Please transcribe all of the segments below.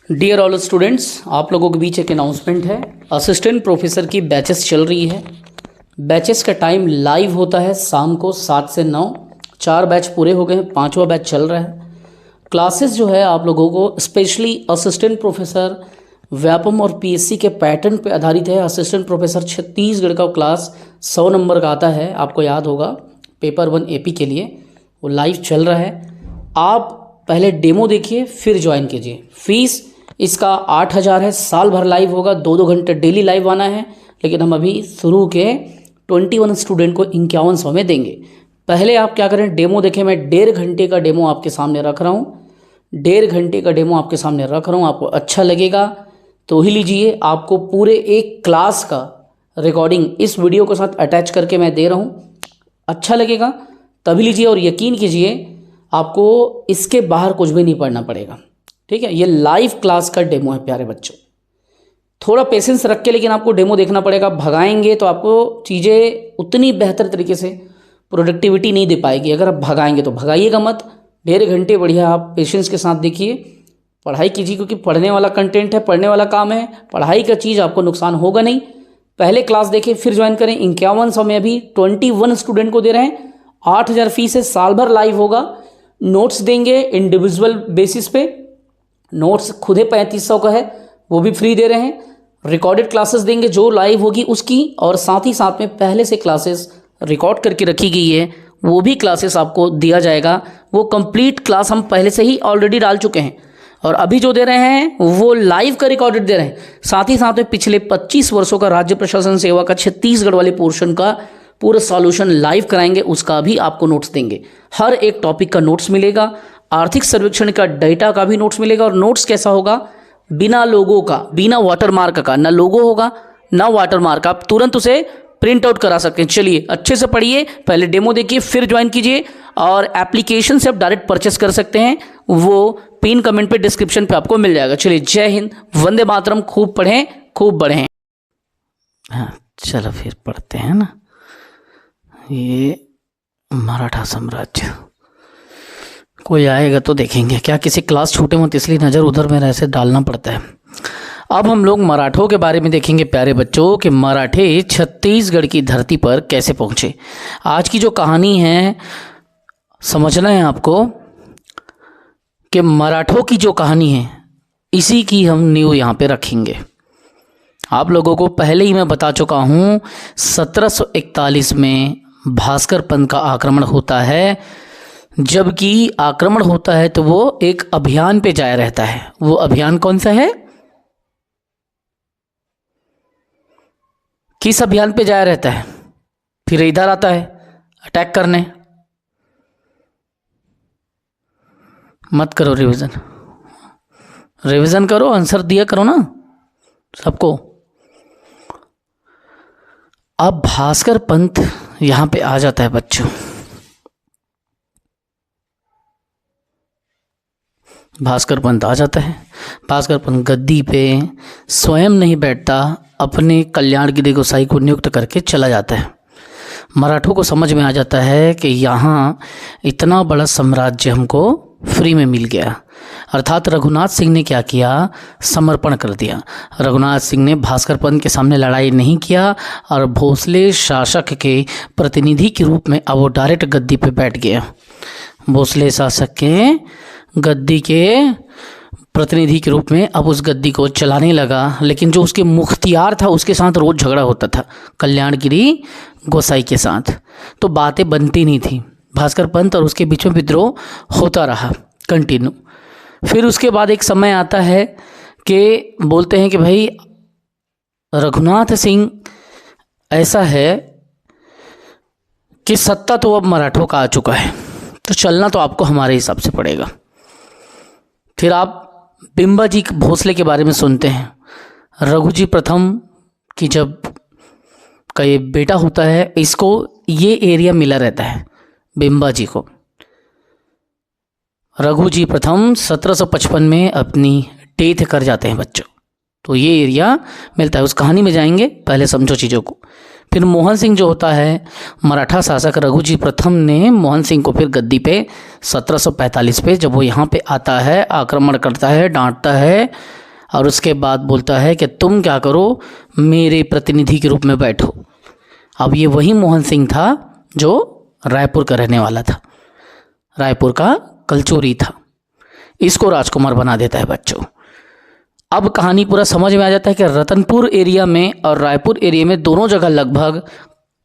Dear all students, आप लोगों के बीच एक अनाउंसमेंट है। असिस्टेंट प्रोफेसर की बैचेस चल रही है। बैचेस का टाइम लाइव होता है शाम को 7 से 9। 4 बैच पूरे हो गए हैं, 5वां बैच चल रहा है। क्लासेस जो है आप लोगों को स्पेशली असिस्टेंट प्रोफेसर व्यापम और पीएससी के पैटर्न पे आधारित है। असिस्टेंट प्रोफेसर छत्तीसगढ़ का क्लास 100 नंबर का आता है, आपको याद होगा, पेपर 1 एपी के लिए वो लाइव चल रहा है। आप पहले डेमो देखिए फिर ज्वाइन कीजिए। फीस इसका 8,000 है, साल भर लाइव होगा, 2-2 घंटे डेली लाइव आना है। लेकिन हम अभी शुरू के 21 स्टूडेंट को 5100 में देंगे। पहले आप क्या करें, डेमो देखें। मैं 1.5 घंटे का डेमो आपके सामने रख रहा हूँ। 1.5 घंटे का डेमो आपके सामने रख रहा हूँ। आपको अच्छा लगेगा तो ही लीजिए। आपको पूरे एक क्लास का रिकॉर्डिंग इस वीडियो के साथ अटैच करके मैं दे रहा हूँ। अच्छा लगेगा तभी लीजिए, और यकीन कीजिए आपको इसके बाहर कुछ भी नहीं पढ़ना पड़ेगा। ठीक है, ये लाइव क्लास का डेमो है प्यारे बच्चों। थोड़ा पेशेंस रख के लेकिन आपको डेमो देखना पड़ेगा। भगाएंगे तो आपको चीज़ें उतनी बेहतर तरीके से प्रोडक्टिविटी नहीं दे पाएगी। अगर आप भगाएंगे तो भगाइएगा मत। 1.5 घंटे बढ़िया आप पेशेंस के साथ देखिए, पढ़ाई कीजिए, क्योंकि पढ़ने वाला कंटेंट है, पढ़ने वाला काम है। पढ़ाई का चीज़ आपको नुकसान होगा नहीं। पहले क्लास देखें फिर ज्वाइन करें। 5100 में अभी 21 स्टूडेंट को दे रहे हैं। 8,000 फीस है, साल भर लाइव होगा। नोट्स देंगे इंडिविजुअल बेसिस पे। नोट्स खुद ही 3500 का है, वो भी फ्री दे रहे हैं। रिकॉर्डेड क्लासेस देंगे जो लाइव होगी उसकी, और साथ ही साथ में पहले से क्लासेस रिकॉर्ड करके रखी गई है वो भी क्लासेस आपको दिया जाएगा। वो कंप्लीट क्लास हम पहले से ही ऑलरेडी डाल चुके हैं, और अभी जो दे रहे हैं वो लाइव का रिकॉर्डेड दे रहे हैं। साथ ही साथ में पिछले 25 वर्षों का राज्य प्रशासन सेवा का छत्तीसगढ़ वाले पोर्शन का पूरा सॉल्यूशन लाइव कराएंगे, उसका भी आपको नोट्स देंगे। हर एक टॉपिक का नोट्स मिलेगा, आर्थिक सर्वेक्षण का डेटा का भी नोट्स मिलेगा। और नोट्स कैसा होगा, बिना लोगो का, बिना वाटरमार्क का, ना लोगो होगा ना वाटरमार्क। आप तुरंत उसे प्रिंट आउट करा सकते हैं। चलिए अच्छे से पढ़िए, पहले डेमो देखिए फिर ज्वाइन कीजिए, और एप्लीकेशन से आप डायरेक्ट परचेस कर सकते हैं। वो पिन कमेंट पे डिस्क्रिप्शन पे आपको मिल जाएगा। चलिए, जय हिंद, वंदे मातरम। खूब पढ़ें, खूब बढ़ें। हाँ चलो फिर पढ़ते हैं ना। ये मराठा साम्राज्य, कोई आएगा तो देखेंगे। क्या किसी क्लास छूटे मत, इसलिए नज़र उधर में ऐसे डालना पड़ता है। अब हम लोग मराठों के बारे में देखेंगे प्यारे बच्चों, कि मराठे छत्तीसगढ़ की धरती पर कैसे पहुँचे। आज की जो कहानी है समझना है आपको, कि मराठों की जो कहानी है इसी की हम नींव यहाँ पे रखेंगे। आप लोगों को पहले ही मैं बता चुका हूँ, 1741 में भास्कर पंथ का आक्रमण होता है। जबकि आक्रमण होता है तो वो एक अभियान पे जाया रहता है। वो अभियान कौन सा है, किस अभियान पे जाया रहता है, फिर इधर आता है अटैक करने। मत करो रिवीजन, रिवीजन करो, आंसर दिया करो ना सबको। अब भास्कर पंथ यहाँ पे आ जाता है बच्चों। भास्कर पंथ आ जाता है। भास्कर पंथ गद्दी पे स्वयं नहीं बैठता, अपने कल्याणगिरी गोसाई को नियुक्त करके चला जाता है। मराठों को समझ में आ जाता है कि यहाँ इतना बड़ा साम्राज्य हमको फ्री में मिल गया। अर्थात रघुनाथ सिंह ने क्या किया, समर्पण कर दिया। रघुनाथ सिंह ने भास्कर पंथ के सामने लड़ाई नहीं किया, और भोसले शासक के प्रतिनिधि के रूप में अब वो डायरेक्ट गद्दी पे बैठ गया। भोसले शासक के गद्दी के प्रतिनिधि के रूप में अब उस गद्दी को चलाने लगा। लेकिन जो उसके मुख्तियार था उसके साथ रोज़ झगड़ा होता था, कल्याणगिरी गोसाई के साथ, तो बातें बनती नहीं थी। भास्कर पंथ और उसके बीच में विद्रोह होता रहा कंटिन्यू। फिर उसके बाद एक समय आता है कि बोलते हैं कि भाई रघुनाथ सिंह ऐसा है कि सत्ता तो अब मराठों का आ चुका है, तो चलना तो आपको हमारे हिसाब से पड़ेगा। फिर आप बिंबाजी भोसले के बारे में सुनते हैं। रघुजी प्रथम की जब का ये बेटा होता है, इसको ये एरिया मिला रहता है बिंबाजी को। रघुजी प्रथम 1755 में अपनी डेथ कर जाते हैं बच्चों, तो ये एरिया मिलता है। उस कहानी में जाएंगे, पहले समझो चीज़ों को। फिर मोहन सिंह जो होता है, मराठा शासक रघुजी प्रथम ने मोहन सिंह को फिर गद्दी पे 1745 पे जब वो यहाँ पे आता है, आक्रमण करता है, डांटता है और उसके बाद बोलता है कि तुम क्या करो, मेरे प्रतिनिधि के रूप में बैठो। अब ये वही मोहन सिंह था जो रायपुर का रहने वाला था, रायपुर का कलचोरी था। इसको राजकुमार बना देता है बच्चों। अब कहानी पूरा समझ में आ जाता है कि रतनपुर एरिया में और रायपुर एरिया में दोनों जगह लगभग,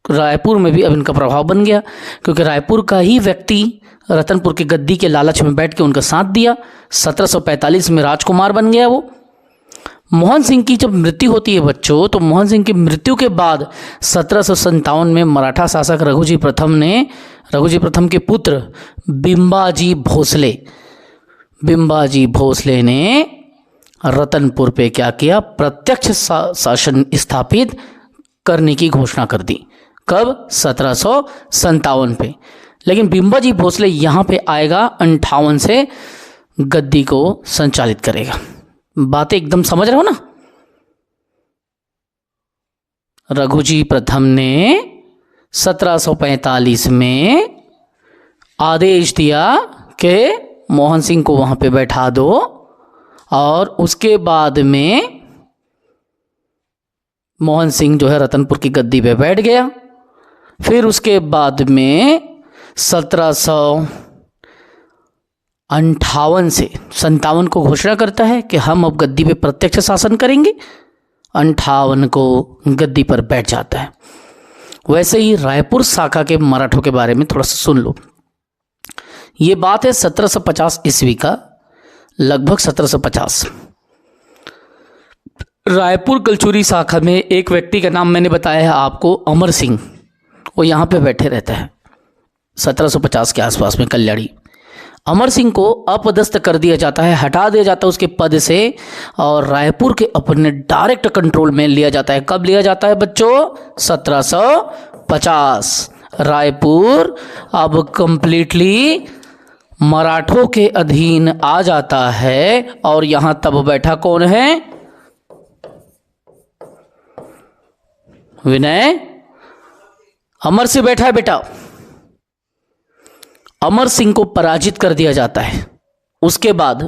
रायपुर में भी अब इनका प्रभाव बन गया, क्योंकि रायपुर का ही व्यक्ति रतनपुर की गद्दी के लालच में बैठ के उनका साथ दिया। 1745 में राजकुमार बन गया वो। मोहन सिंह की जब मृत्यु होती है बच्चों, तो मोहन सिंह की मृत्यु के बाद 1757 में मराठा शासक रघुजी प्रथम के पुत्र बिंबाजी भोसले ने रतनपुर पे क्या किया, प्रत्यक्ष शासन स्थापित करने की घोषणा कर दी। कब? 1757 पे। लेकिन बिंबाजी भोसले यहाँ पे आएगा 58 से गद्दी को संचालित करेगा। बातें एकदम समझ रहे हो ना? रघुजी प्रथम ने 1745 में आदेश दिया कि मोहन सिंह को वहां पे बैठा दो, और उसके बाद में मोहन सिंह जो है रतनपुर की गद्दी पे बैठ गया। फिर उसके बाद में 1758 से 57 को घोषणा करता है कि हम अब गद्दी पे प्रत्यक्ष शासन करेंगे। 58 को गद्दी पर बैठ जाता है। वैसे ही रायपुर शाखा के मराठों के बारे में थोड़ा सा सुन लो। ये बात है 1750 ईस्वी का, लगभग 1750। रायपुर कलचुरी शाखा में एक व्यक्ति का नाम मैंने बताया है आपको, अमर सिंह। वो यहाँ पे बैठे रहता है 1750 के आसपास में, कल्याणी। अमर सिंह को अपदस्थ कर दिया जाता है, हटा दिया जाता है उसके पद से, और रायपुर के अपने डायरेक्ट कंट्रोल में लिया जाता है। कब लिया जाता है बच्चों? 1750। रायपुर अब कंप्लीटली मराठों के अधीन आ जाता है। और यहां तब बैठा कौन है? विनय अमर सिंह बैठा है बेटा। अमर सिंह को पराजित कर दिया जाता है। उसके बाद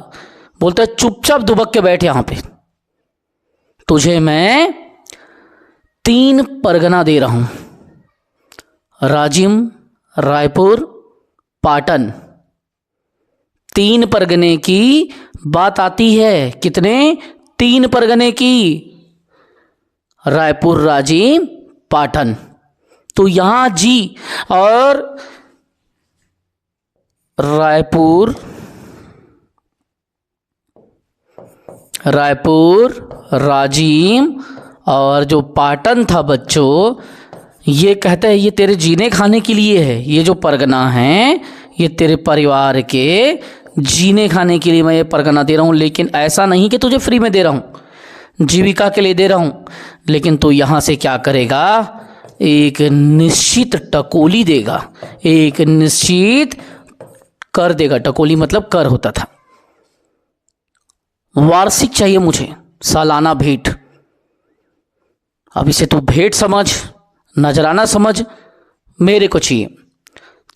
बोलता है चुपचाप दुबक के बैठ यहां पे, तुझे मैं 3 परगना दे रहा हूं, राजिम, रायपुर, पाटन। 3 परगने की बात आती है। कितने? 3 परगने की, रायपुर, राजिम, पाटन। तो यहां जी और रायपुर, राजिम और जो पाटन था बच्चों, ये कहते हैं ये तेरे जीने खाने के लिए है। ये जो परगना है ये तेरे परिवार के जीने खाने के लिए मैं ये परगना दे रहा हूँ। लेकिन ऐसा नहीं कि तुझे फ्री में दे रहा हूँ, जीविका के लिए दे रहा हूँ। लेकिन तू यहाँ से क्या करेगा? एक निश्चित टकोली देगा, एक निश्चित कर देगा। टकोली मतलब कर होता था। वार्षिक चाहिए मुझे, सालाना भेंट। अब इसे तू भेंट समझ, नजराना समझ, मेरे को चाहिए।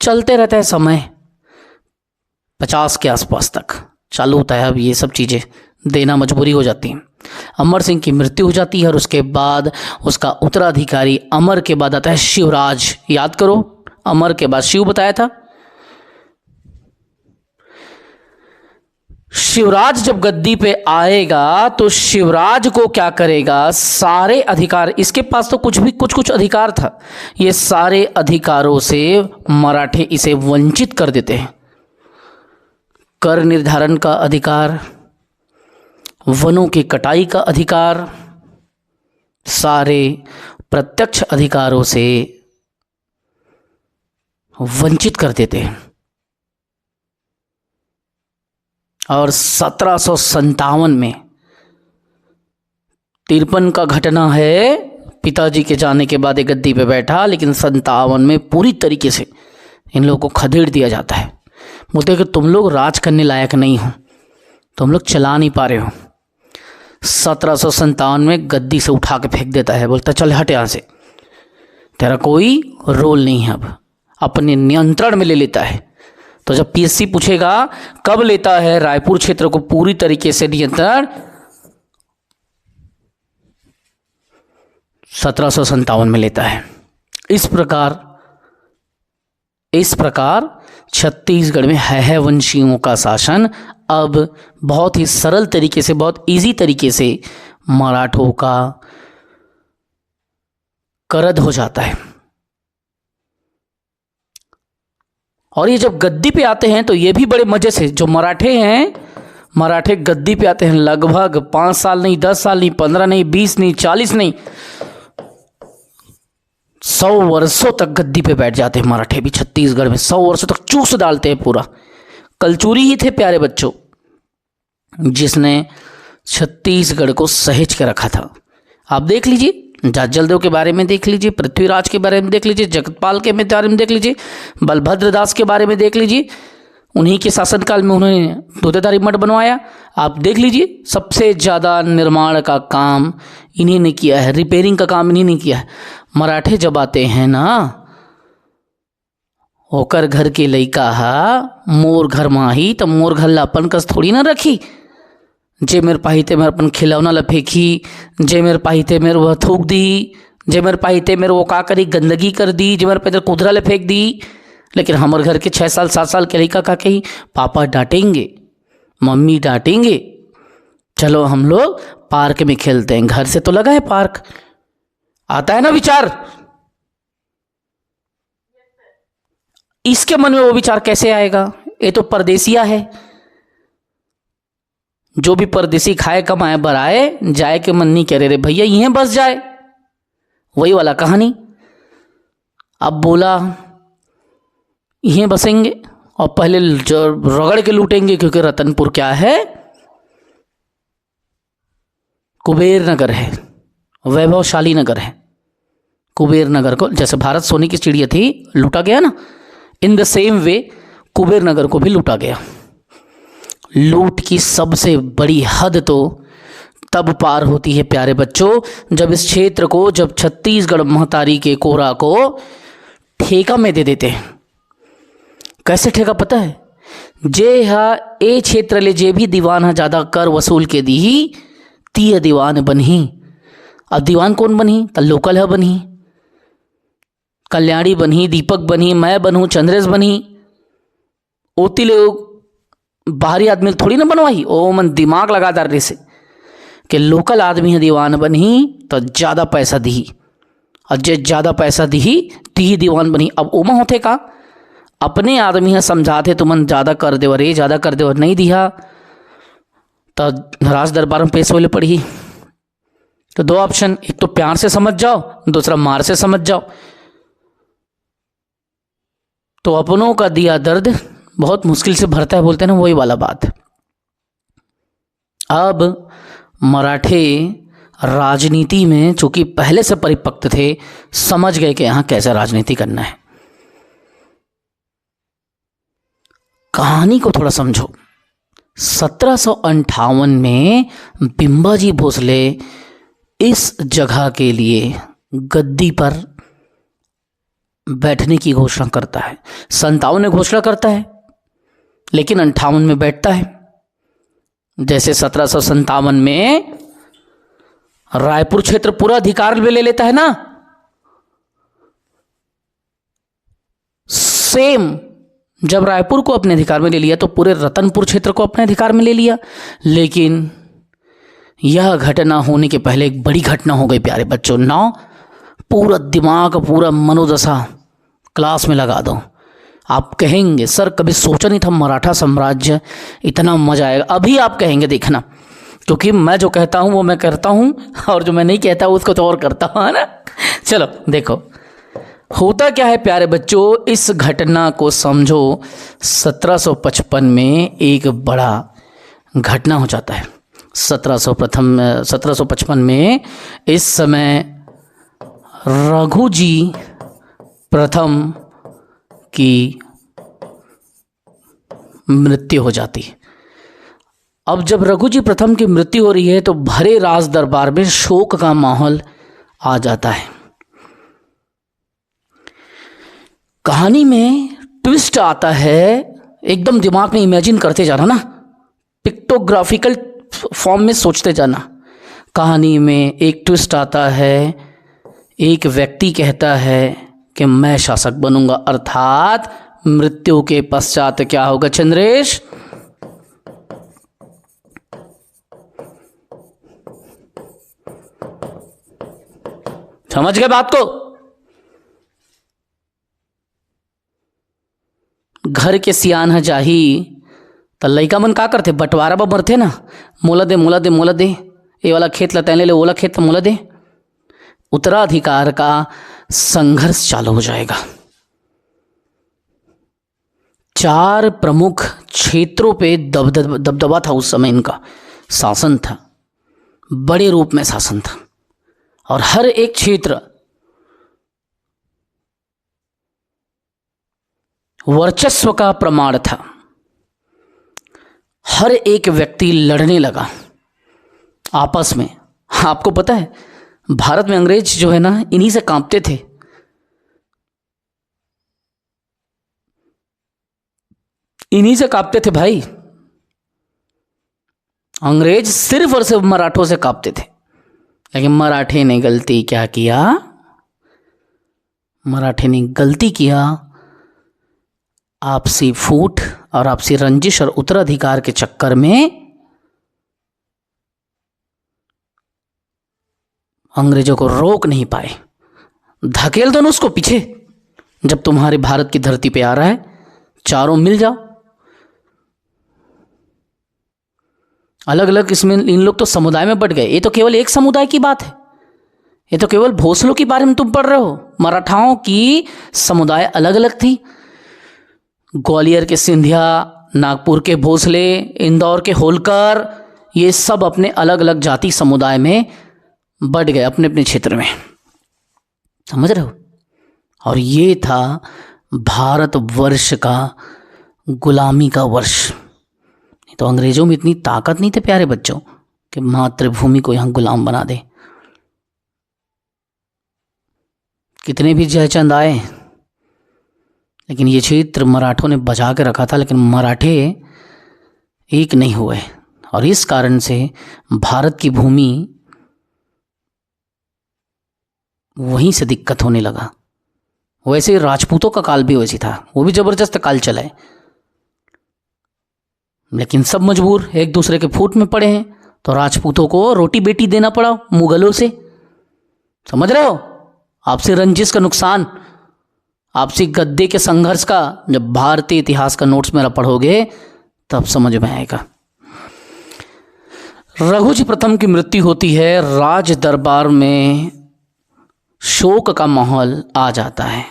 चलते रहता है समय, 50 के आसपास तक चालू होता है। अब ये सब चीज़ें देना मजबूरी हो जाती हैं। अमर सिंह की मृत्यु हो जाती है और उसके बाद उसका उत्तराधिकारी अमर के बाद आता है शिवराज। याद करो, अमर के बाद शिव बताया था। शिवराज जब गद्दी पे आएगा तो शिवराज को क्या करेगा? सारे अधिकार, इसके पास तो कुछ अधिकार था, ये सारे अधिकारों से मराठे इसे वंचित कर देते हैं। कर निर्धारण का अधिकार, वनों की कटाई का अधिकार, सारे प्रत्यक्ष अधिकारों से वंचित कर देते हैं। और 1757 में 53 का घटना है, पिताजी के जाने के बाद एक गद्दी पे बैठा, लेकिन 57 में पूरी तरीके से इन लोगों को खदेड़ दिया जाता है। बोलते हैं कि तुम लोग राज करने लायक नहीं हो, तुम लोग चला नहीं पा रहे हो। 1757 में गद्दी से उठा के फेंक देता है, बोलता चल हट यहाँ से। तेरा कोई रोल नहीं है, अब अपने नियंत्रण में ले लेता है। तो जब पीएससी पूछेगा कब लेता है रायपुर क्षेत्र को पूरी तरीके से नियंत्रण, 1757 में लेता है। इस प्रकार छत्तीसगढ़ में है वंशियों का शासन अब बहुत ही सरल तरीके से, बहुत इजी तरीके से मराठों का करद हो जाता है। और ये जब गद्दी पे आते हैं तो ये भी बड़े मजे से, जो मराठे हैं, मराठे गद्दी पे आते हैं लगभग 5 साल नहीं, 10 साल नहीं, 15 नहीं, 20 नहीं, 40 नहीं, 100 वर्षों तक गद्दी पे बैठ जाते हैं मराठे भी। छत्तीसगढ़ में 100 वर्षों तक चूस डालते हैं पूरा। कलचुरी ही थे प्यारे बच्चों, जिसने छत्तीसगढ़ को सहेज के रखा था। आप देख लीजिए, जाजलदेव के बारे में देख लीजिए, पृथ्वीराज के बारे में देख लीजिए, जगतपाल के बारे में देख लीजिए, बलभद्र दास के बारे में देख लीजिए। उन्हीं के शासनकाल में उन्होंने दूधधारी मठ बनवाया। आप देख लीजिए, सबसे ज़्यादा निर्माण का काम इन्हीं ने किया है, रिपेयरिंग का काम इन्हीं ने किया है। मराठे जब आते हैं ना, होकर घर के लइका हा मोर घर माही, तब मोर घर लापन कस थोड़ी ना रखी। जे मेरे पाहिते मेरे अपन खिलौना ला फेंकी, जे मेरे पाहिते मेरे वह थूक दी, जे मेरे पाहिते मेरे वो का करी गंदगी कर दी, जे मेरे पैदल कुदरा ले फेंक दी। लेकिन हमारे घर के 6 साल 7 साल के लड़का का कही पापा डांटेंगे, मम्मी डांटेंगे, चलो हम लोग पार्क में खेलते हैं। घर से तो लगा है पार्क, आता है ना विचार। इसके मन में वो विचार कैसे आएगा? ये तो परदेसिया है। जो भी परदेसी खाए कमाए बराए, जाए के मन नहीं करे रे भैया यहीं बस जाए, वही वाला कहानी। अब बोला यहीं बसेंगे और पहले जो रगड़ के लूटेंगे, क्योंकि रतनपुर क्या है, कुबेर नगर है, वैभवशाली नगर है। कुबेर नगर को जैसे भारत सोने की चिड़िया थी, लूटा गया ना, in the same way Kuber Nagar को भी लूटा गया। लूट की सबसे बड़ी हद तो तब पार होती है प्यारे बच्चों, जब इस क्षेत्र को, जब छत्तीसगढ़ महतारी के कोरा को ठेका में दे देते हैं। कैसे ठेका पता है? जे हा ए क्षेत्र ले जे भी दीवान हा ज़्यादा कर वसूल के दी ही ती दीवान बनही। अब दीवान कौन बनी? तो लोकल है बनी, कल्याणी बनी, दीपक बनी, मैं बनूँ, चंद्रेश बनी। ओती ले बाहरी आदमी थोड़ी ना बनवाई, ओ मन दिमाग लगा दर्रे से कि लोकल आदमी है दीवान बनी तो ज़्यादा पैसा दी, और जे ज़्यादा पैसा दी ती दीवान बनी। अब ओमा होते का अपने आदमी है समझाते तुमन ज़्यादा कर देवर, ये ज़्यादा कर देवर, नहीं दिया तो राज दरबार में पेश होले पड़ी। तो 2 ऑप्शन, एक तो प्यार से समझ जाओ, दूसरा मार से समझ जाओ। तो अपनों का दिया दर्द बहुत मुश्किल से भरता है, बोलते हैं ना, वही वाला बात। अब मराठे राजनीति में चूंकि पहले से परिपक्व थे, समझ गए कि यहाँ कैसे राजनीति करना है। कहानी को थोड़ा समझो। 1758 में बिंबाजी भोसले इस जगह के लिए गद्दी पर बैठने की घोषणा करता है। 57 में घोषणा करता है, लेकिन 58 में बैठता है। जैसे 1757 में रायपुर क्षेत्र पूरा अधिकार में ले लेता है ना, सेम जब रायपुर को अपने अधिकार में ले लिया तो पूरे रतनपुर क्षेत्र को अपने अधिकार में ले लिया। लेकिन यह घटना होने के पहले एक बड़ी घटना हो गई प्यारे बच्चों। ना पूरा दिमाग, पूरा मनोदशा क्लास में लगा दो। आप कहेंगे सर कभी सोचा नहीं था मराठा साम्राज्य इतना मजा आएगा। अभी आप कहेंगे देखना, क्योंकि मैं जो कहता हूँ वो मैं करता हूँ, और जो मैं नहीं कहता उसको तो और करता हूँ, है ना। चलो देखो होता क्या है प्यारे बच्चों, इस घटना को समझो। 1755 में एक बड़ा घटना हो जाता है। 1755 में इस समय रघुजी प्रथम की मृत्यु हो जाती है। अब जब रघुजी प्रथम की मृत्यु हो रही है तो भरे राज दरबार में शोक का माहौल आ जाता है। कहानी में ट्विस्ट आता है, एकदम दिमाग में इमेजिन करते जाना ना, पिक्टोग्राफिकल फॉर्म में सोचते जाना। कहानी में एक ट्विस्ट आता है, एक व्यक्ति कहता है कि मैं शासक बनूंगा, अर्थात मृत्यु के पश्चात क्या होगा चंद्रेश? समझ गए बात को? घर के सियान है जाही त लइका मन का करते, बंटवारा ब मरथे ना, मोला दे मोला दे मोला दे, ये वाला खेत ला तैं ले ले, ओला खेत मोला दे। उत्तराधिकार का संघर्ष चालू हो जाएगा। 4 प्रमुख क्षेत्रों पे दबदबा था उस समय, इनका शासन था, बड़े रूप में शासन था, और हर एक क्षेत्र वर्चस्व का प्रमाण था। हर एक व्यक्ति लड़ने लगा आपस में। आपको पता है भारत में अंग्रेज जो है ना, इन्हीं से कांपते थे। इन्हीं से कांपते थे भाई। अंग्रेज सिर्फ और सिर्फ मराठों से कांपते थे। लेकिन मराठे ने गलती क्या किया? मराठे ने गलती किया, आपसी फूट और आपसी रंजिश और उत्तराधिकार के चक्कर में अंग्रेजों को रोक नहीं पाए। धकेल दो ना उसको पीछे। जब तुम्हारे भारत की धरती पे आ रहा है, चारों मिल जाओ। अलग अलग इसमें इन लोग तो समुदाय में बट गए। ये तो केवल एक समुदाय की बात है। ये तो केवल भोसलों के बारे में तुम पढ़ रहे हो। मराठाओं की समुदाय अलग अलग थी। ग्वालियर के सिंधिया, नागपुर के भोसले, इंदौर के होलकर, ये सब अपने अलग अलग जाति समुदाय में बट गए अपने अपने क्षेत्र में। समझ रहे हो? और ये था भारतवर्ष का गुलामी का वर्ष। तो अंग्रेजों में इतनी ताकत नहीं थे प्यारे बच्चों कि मातृभूमि को यहां गुलाम बना दे। कितने भी जयचंद आए, लेकिन ये क्षेत्र मराठों ने बचा के रखा था। लेकिन मराठे एक नहीं हुए, और इस कारण से भारत की भूमि वहीं से दिक्कत होने लगा। वैसे राजपूतों का काल भी वैसी था, वो भी जबरदस्त काल चला है। लेकिन सब मजबूर, एक दूसरे के फूट में पड़े हैं, तो राजपूतों को रोटी बेटी देना पड़ा मुगलों से। समझ रहे हो? आपसी रंजिश का नुकसान, आपसी गद्दे के संघर्ष का। जब भारतीय इतिहास का नोट्स मेरा पढ़ोगे तब समझ में आएगा। रघुजी प्रथम की मृत्यु होती है। राज दरबार में शोक का माहौल आ जाता है।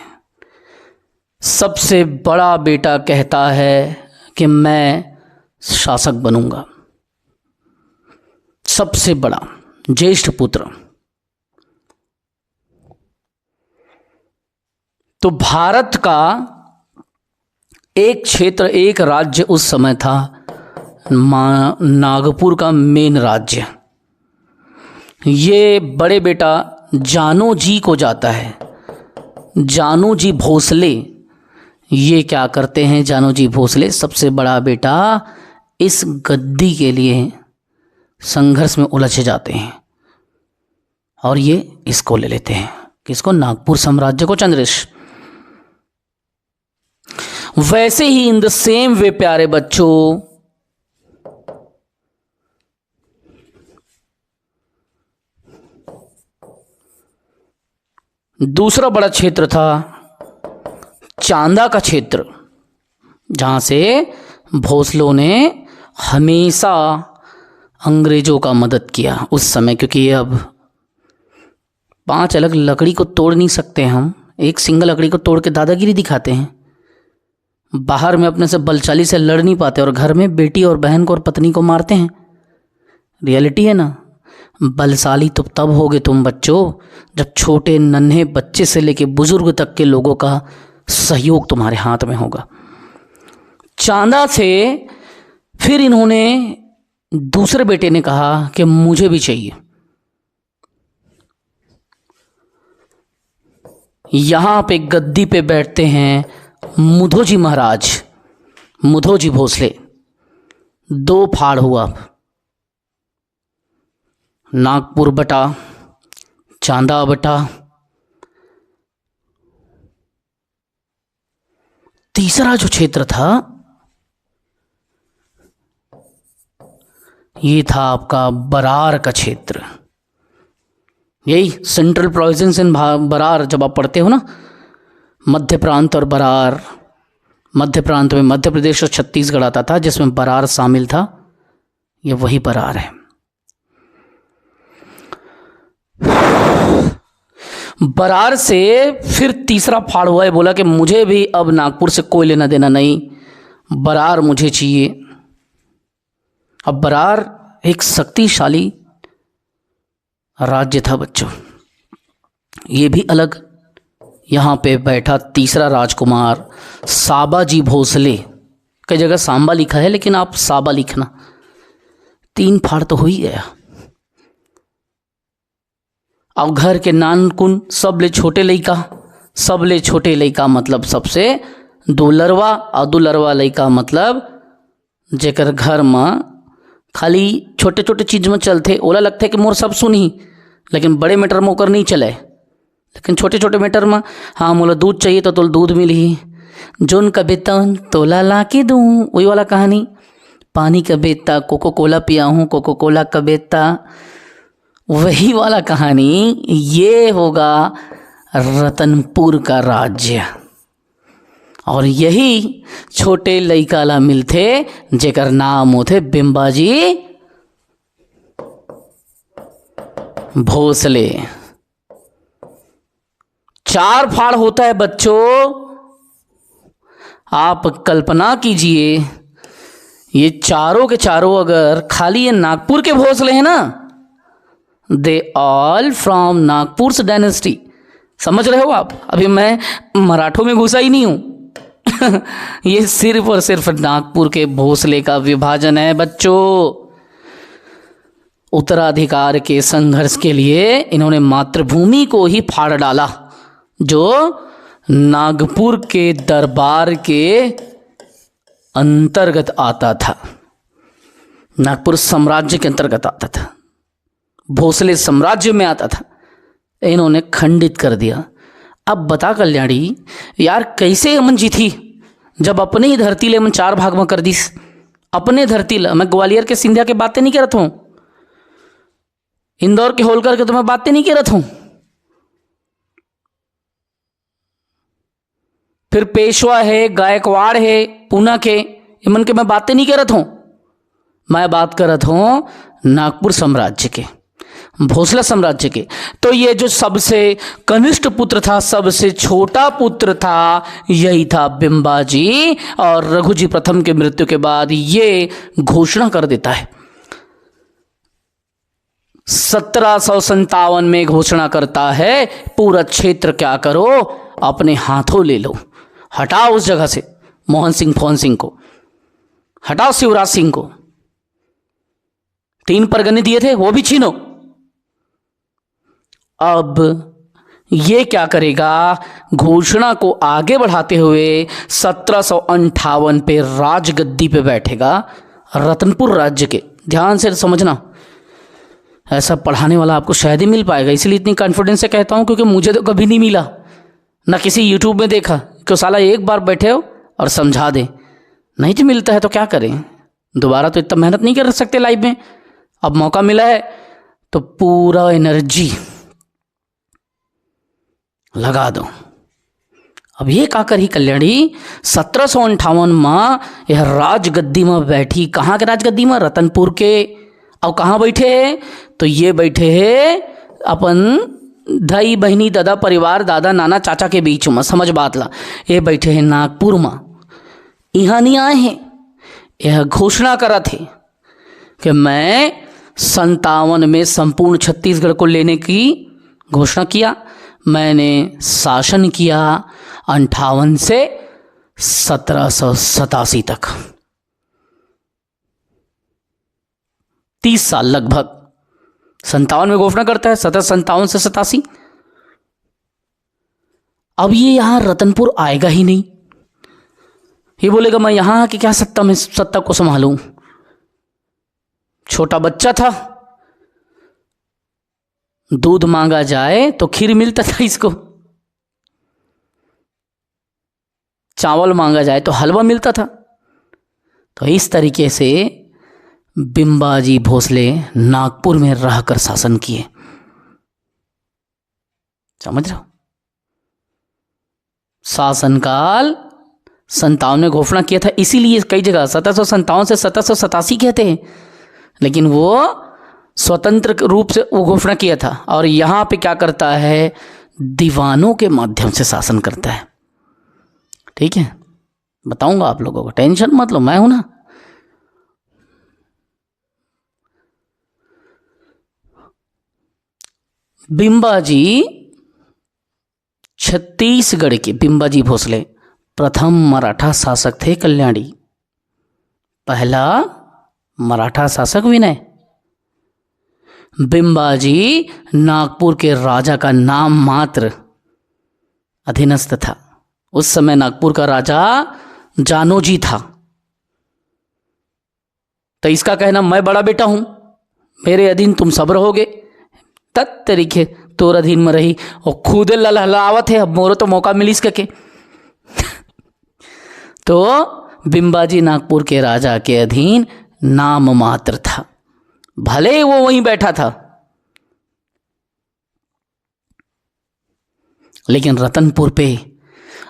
सबसे बड़ा बेटा कहता है कि मैं शासक बनूंगा। सबसे बड़ा ज्येष्ठ पुत्र। तो भारत का एक क्षेत्र, एक राज्य उस समय था नागपुर का मेन राज्य। ये बड़े बेटा जानो जी को जाता है। जानो जी भोसले ये क्या करते हैं? जानो जी भोसले सबसे बड़ा बेटा इस गद्दी के लिए संघर्ष में उलझ जाते हैं, और ये इसको ले लेते हैं। किसको? नागपुर साम्राज्य को, चंद्रेश। वैसे ही इन द सेम वे प्यारे बच्चों, दूसरा बड़ा क्षेत्र था चांदा का क्षेत्र, जहां से भोसलों ने हमेशा अंग्रेजों का मदद किया उस समय। क्योंकि ये अब 5 अलग लकड़ी को तोड़ नहीं सकते हम, एक सिंगल लकड़ी को तोड़ के दादागिरी दिखाते हैं। बाहर में अपने से बलशाली से लड़ नहीं पाते, और घर में बेटी और बहन को और पत्नी को मारते हैं। रियलिटी है ना। बलशाली तो तब होगे तुम बच्चों जब छोटे नन्हे बच्चे से लेके बुजुर्ग तक के लोगों का सहयोग तुम्हारे हाथ में होगा। चांदा से फिर इन्होंने, दूसरे बेटे ने कहा कि मुझे भी चाहिए। यहाँ पे गद्दी पे बैठते हैं मुधोजी महाराज, मुधोजी भोसले। दो फाड़ हुआ, नागपुर बटा, चांदा बटा। तीसरा जो क्षेत्र था ये था आपका बरार का क्षेत्र। यही सेंट्रल प्रोविंस इन बरार, जब आप पढ़ते हो ना, मध्य प्रांत और बरार। मध्य प्रांत में मध्य प्रदेश और छत्तीसगढ़ आता था, जिसमें बरार शामिल था। ये वही बरार है। बरार से फिर तीसरा फाड़ हुआ है, बोला कि मुझे भी अब नागपुर से कोई लेना देना नहीं, बरार मुझे चाहिए। अब बरार एक शक्तिशाली राज्य था बच्चों, ये भी अलग। यहाँ पे बैठा तीसरा राजकुमार साबाजी भोसले। कई जगह सांबा लिखा है, लेकिन आप साबा लिखना। तीन फाड़ तो हो ही गया। अब घर के नानकुन सबले छोटे लइका, सबले छोटे लइका मतलब सबसे दुलरवा, और दुलरवा लइका मतलब जेकर घर में खाली छोटे छोटे चीज में चलते। ओला लगता है कि मोर सब सुनी, लेकिन बड़े मैटर में ओकर नहीं चले। लेकिन छोटे छोटे मैटर में, हाँ मोला दूध चाहिए तो तोल दूध मिली, जोन का बेतन तोला ला के दूँ, वही वाला कहानी। पानी का बेता कोको कोला पिया हूँ, कोको कोला का बेता, वही वाला कहानी। ये होगा रतनपुर का राज्य। और यही छोटे लइकाला मिलते जेकर नाम होते बिंबाजी भोसले। चार फाड़ होता है बच्चों। आप कल्पना कीजिए, ये चारों के चारों अगर खाली ये नागपुर के भोसले हैं ना, they all from Nagpur dynasty. समझ रहे हो आप? अभी मैं मराठों में घुसा ही नहीं हूं। ये सिर्फ और सिर्फ नागपुर के भोसले का विभाजन है बच्चों। उत्तराधिकार के संघर्ष के लिए इन्होंने मातृभूमि को ही फाड़ डाला, जो नागपुर के दरबार के अंतर्गत आता था, नागपुर साम्राज्य के अंतर्गत आता था, भोसले साम्राज्य में आता था। इन्होंने खंडित कर दिया। अब बता कल्याणी यार, कैसे अमन जी थी जब अपने ही धरती ले मन चार भाग में कर दी। अपने धरती ले, मैं ग्वालियर के सिंधिया के बातें नहीं करत हूं, इंदौर के होलकर के तो मैं बातें नहीं करत हूं, फिर पेशवा है, गायकवाड़ है, पूना के, इमन के मैं बातें नहीं करत हूं। मैं बात करत हूं नागपुर साम्राज्य के, भोसला साम्राज्य के। तो ये जो सबसे कनिष्ठ पुत्र था, सबसे छोटा पुत्र था, यही था बिंबाजी। और रघुजी प्रथम के मृत्यु के बाद ये घोषणा कर देता है, 1757 में घोषणा करता है, पूरा क्षेत्र क्या करो, अपने हाथों ले लो, हटाओ उस जगह से मोहन सिंह फोन सिंह को, हटाओ शिवराज सिंह को, 3 परगने दिए थे वो भी छीनो। अब ये क्या करेगा, घोषणा को आगे बढ़ाते हुए 1758 पे राजगद्दी पे बैठेगा रतनपुर राज्य के। ध्यान से समझना, ऐसा पढ़ाने वाला आपको शायद ही मिल पाएगा, इसलिए इतनी कॉन्फिडेंस से कहता हूं, क्योंकि मुझे तो कभी नहीं मिला, ना किसी यूट्यूब में देखा कि साला एक बार बैठे हो और समझा दे। नहीं तो मिलता है तो क्या करें, दोबारा तो इतना मेहनत नहीं कर सकते लाइफ में। अब मौका मिला है तो पूरा एनर्जी लगा दो। अब ये काकर ही कल्याणी 1758 में यह राजगद्दी में बैठी। कहाँ के राजगद्दी में? रतनपुर के। अब कहाँ बैठे हैं? तो ये बैठे हैं अपन भाई बहनी दादा परिवार, दादा नाना चाचा के बीच में। समझ बात ला, ये बैठे हैं नागपुर में, यहाँ नहीं आए हैं। यह घोषणा करा थे कि मैं 57 में संपूर्ण छत्तीसगढ़ को लेने की घोषणा किया, मैंने शासन किया 58 से 1787 तक, 30 साल लगभग। 57 में घोषणा करता है, 1757 से 87। अब ये यहाँ रतनपुर आएगा ही नहीं, ये बोलेगा मैं यहाँ आके क्या सत्ता को संभालूं। छोटा बच्चा था, दूध मांगा जाए तो खीर मिलता था इसको, चावल मांगा जाए तो हलवा मिलता था। तो इस तरीके से बिंबाजी भोसले नागपुर में रहकर शासन किए। समझ रहे हो? शासनकाल 57 में घोषणा किया था, इसीलिए कई जगह 1757 से 1787 कहते हैं, लेकिन वो स्वतंत्र रूप से वो घोषणा किया था। और यहाँ पे क्या करता है, दीवानों के माध्यम से शासन करता है। ठीक है, बताऊंगा आप लोगों को, टेंशन मत लो, मैं हूं ना। बिंबाजी छत्तीसगढ़ के, बिंबाजी भोसले प्रथम मराठा शासक थे कल्याणी। पहला मराठा शासक विनय। बिंबाजी नागपुर के राजा का नाम मात्र अधीनस्थ था। उस समय नागपुर का राजा जानोजी था। तो इसका कहना मैं बड़ा बेटा हूं, मेरे अधीन तुम सब रहोगे, तत् तरीके तोर अधीन में रही, और खुद लहलावत है, अब मोरो तो मौका मिलिस के। तो बिंबाजी नागपुर के राजा के अधीन नाम मात्र था, भले वो वहीं बैठा था, लेकिन रतनपुर पे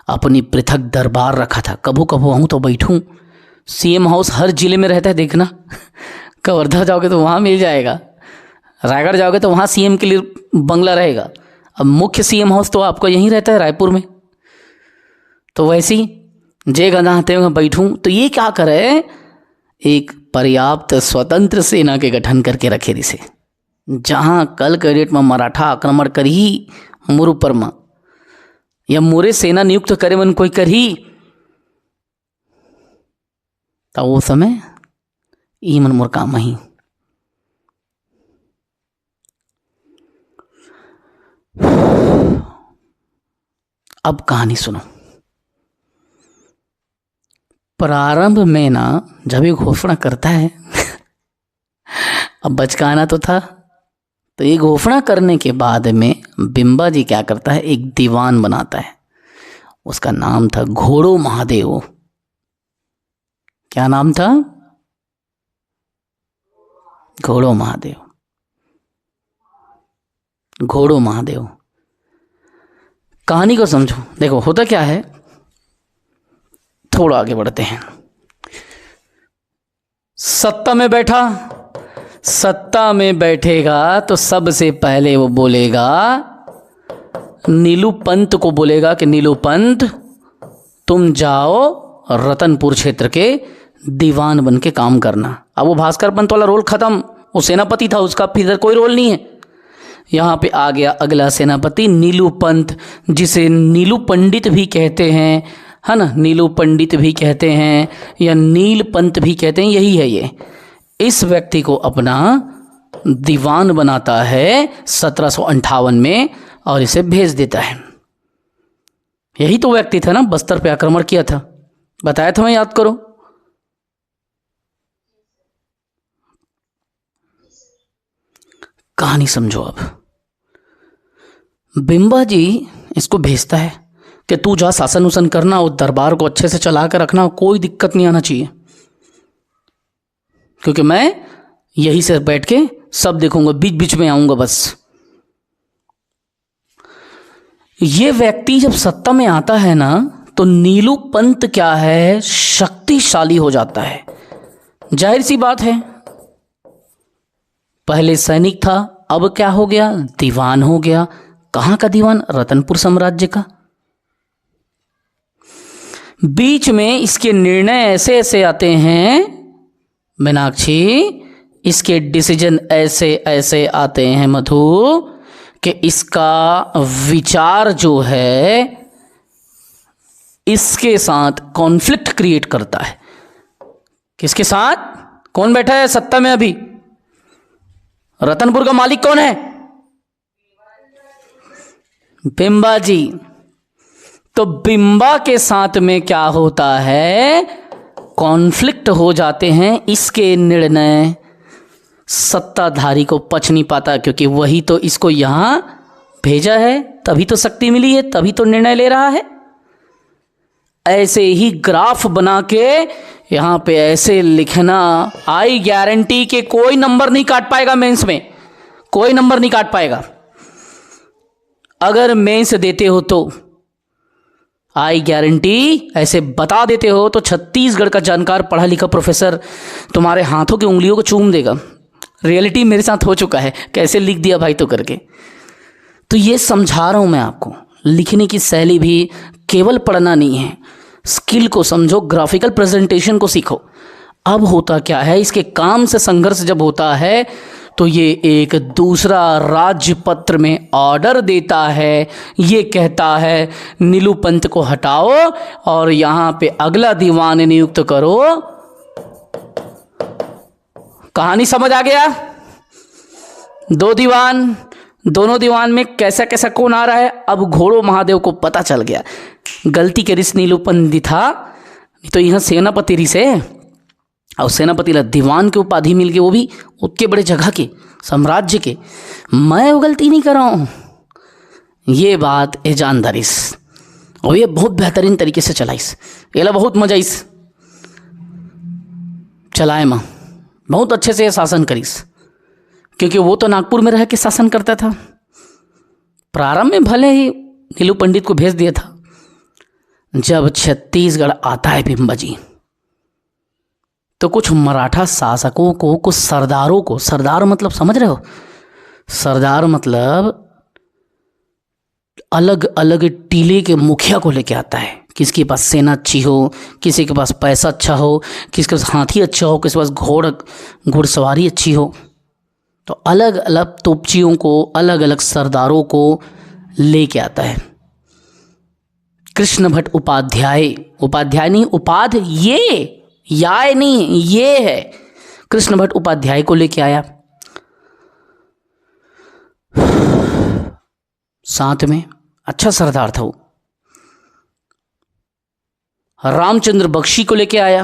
अपनी पृथक दरबार रखा था। कभू कभू आऊं तो बैठूं, सीएम हाउस हर जिले में रहता है, देखना। कवर्धा जाओगे तो वहां मिल जाएगा, रायगढ़ जाओगे तो वहाँ सीएम के लिए बंगला रहेगा। अब मुख्य सीएम हाउस तो आपको यहीं रहता है रायपुर में। तो वैसे ही जे गंधाते हुए बैठूं, तो ये क्या करे, एक पर्याप्त स्वतंत्र सेना के गठन करके रखे दिसे, जहाँ कल के डेट में मराठा आक्रमण कर ही मुरु परमा या मोरे सेना नियुक्त करे मन कोई कर ही, तो वो समय ई मन मोर काम ही। अब कहानी सुनो। प्रारंभ में ना जब ये घोषणा करता है अब बचकाना तो था, तो ये घोषणा करने के बाद में बिंबाजी क्या करता है, एक दीवान बनाता है। उसका नाम था घोड़ो महादेव। क्या नाम था? घोड़ो महादेव। घोड़ो महादेव। कहानी को समझो। देखो होता क्या है, थोड़ा आगे बढ़ते हैं। सत्ता में बैठा, सत्ता में बैठेगा तो सबसे पहले वो बोलेगा, नीलू पंत को बोलेगा कि नीलू पंत तुम जाओ रतनपुर क्षेत्र के दीवान बन के काम करना। अब वो भास्कर पंत वाला रोल खत्म, वो सेनापति था, उसका फिर कोई रोल नहीं है। यहाँ पे आ गया अगला सेनापति नीलू पंत, जिसे नीलू पंडित भी कहते हैं, है ना, नीलू पंडित भी कहते हैं या नील पंत भी कहते हैं, यही है ये। इस व्यक्ति को अपना दीवान बनाता है 1758 में और इसे भेज देता है। यही तो व्यक्ति था ना, बस्तर पे आक्रमण किया था, बताया था मैं, याद करो। कहानी समझो। अब बिंबाजी इसको भेजता है कि तू जा शासन उसन करना और दरबार को अच्छे से चला कर रखना, कोई दिक्कत नहीं आना चाहिए, क्योंकि मैं यहीं से बैठ के सब देखूंगा, बीच बीच में आऊंगा बस। ये व्यक्ति जब सत्ता में आता है ना, तो नीलू पंत क्या है, शक्तिशाली हो जाता है। जाहिर सी बात है, पहले सैनिक था, अब क्या हो गया, दीवान हो गया। कहां का दीवान? रतनपुर साम्राज्य का। बीच में इसके निर्णय ऐसे ऐसे आते हैं मीनाक्षी, इसके डिसीजन ऐसे ऐसे आते हैं मधु, कि इसका विचार जो है इसके साथ कॉन्फ्लिक्ट क्रिएट करता है। किसके साथ? कौन बैठा है सत्ता में अभी? रतनपुर का मालिक कौन है? बिंबाजी। तो बिंबा के साथ में क्या होता है, कॉन्फ्लिक्ट हो जाते हैं। इसके निर्णय सत्ताधारी को पच नहीं पाता, क्योंकि वही तो इसको यहां भेजा है, तभी तो शक्ति मिली है, तभी तो निर्णय ले रहा है। ऐसे ही ग्राफ बना के यहां पे ऐसे लिखना, आई गारंटी के कोई नंबर नहीं काट पाएगा मेंस में, कोई नंबर नहीं काट पाएगा। अगर मेंस देते हो तो आई गारंटी ऐसे बता देते हो तो छत्तीसगढ़ का जानकार पढ़ा लिखा प्रोफेसर तुम्हारे हाथों की उंगलियों को चूम देगा। रियलिटी मेरे साथ हो चुका है, कैसे लिख दिया भाई तो करके। तो ये समझा रहा हूं मैं आपको, लिखने की शैली भी केवल पढ़ना नहीं है, स्किल को समझो, ग्राफिकल प्रेजेंटेशन को सीखो। अब होता क्या है, इसके काम से संघर्ष जब होता है तो ये एक दूसरा राज्य पत्र में ऑर्डर देता है। ये कहता है नीलू पंत को हटाओ और यहां पे अगला दीवान नियुक्त करो। कहानी समझ आ गया? दो दीवान, दोनों दीवान में कैसा कैसा कौन आ रहा है। अब घोड़ो महादेव को पता चल गया, गलती के रिस नीलू पंत था, नहीं तो यहां सेनापति रिस है और सेनापति ला दीवान की उपाधि मिल गई, वो भी उतने बड़े जगह के साम्राज्य के। मैं वो गलती नहीं कर रहा हूं, ये बात ए जानदारिस, और ये बहुत बेहतरीन तरीके से चलाइस, ये ला बहुत मजा इस चलाए माँ, बहुत अच्छे से शासन करीस, क्योंकि वो तो नागपुर में रह के शासन करता था। प्रारंभ में भले ही नीलू पंडित को भेज दिया था, जब छत्तीसगढ़ आता है बिंबा जी तो कुछ मराठा शासकों को, कुछ सरदारों को, सरदार मतलब समझ रहे हो, सरदार मतलब अलग अलग टीले के मुखिया को लेके आता है। किसके पास सेना अच्छी हो, किसी के पास पैसा अच्छा हो, किसके पास हाथी अच्छा हो, किसके पास घुड़सवारी अच्छी हो, तो अलग अलग तोपचियों को, अलग अलग सरदारों को लेके आता है। कृष्ण भट्ट उपाध्याय, उपाध्याय नहीं उपाध, ये याय नहीं ये है, कृष्ण भट्ट उपाध्याय को लेके आया। साथ में अच्छा सरदार था वो। रामचंद्र बख्शी को लेके आया,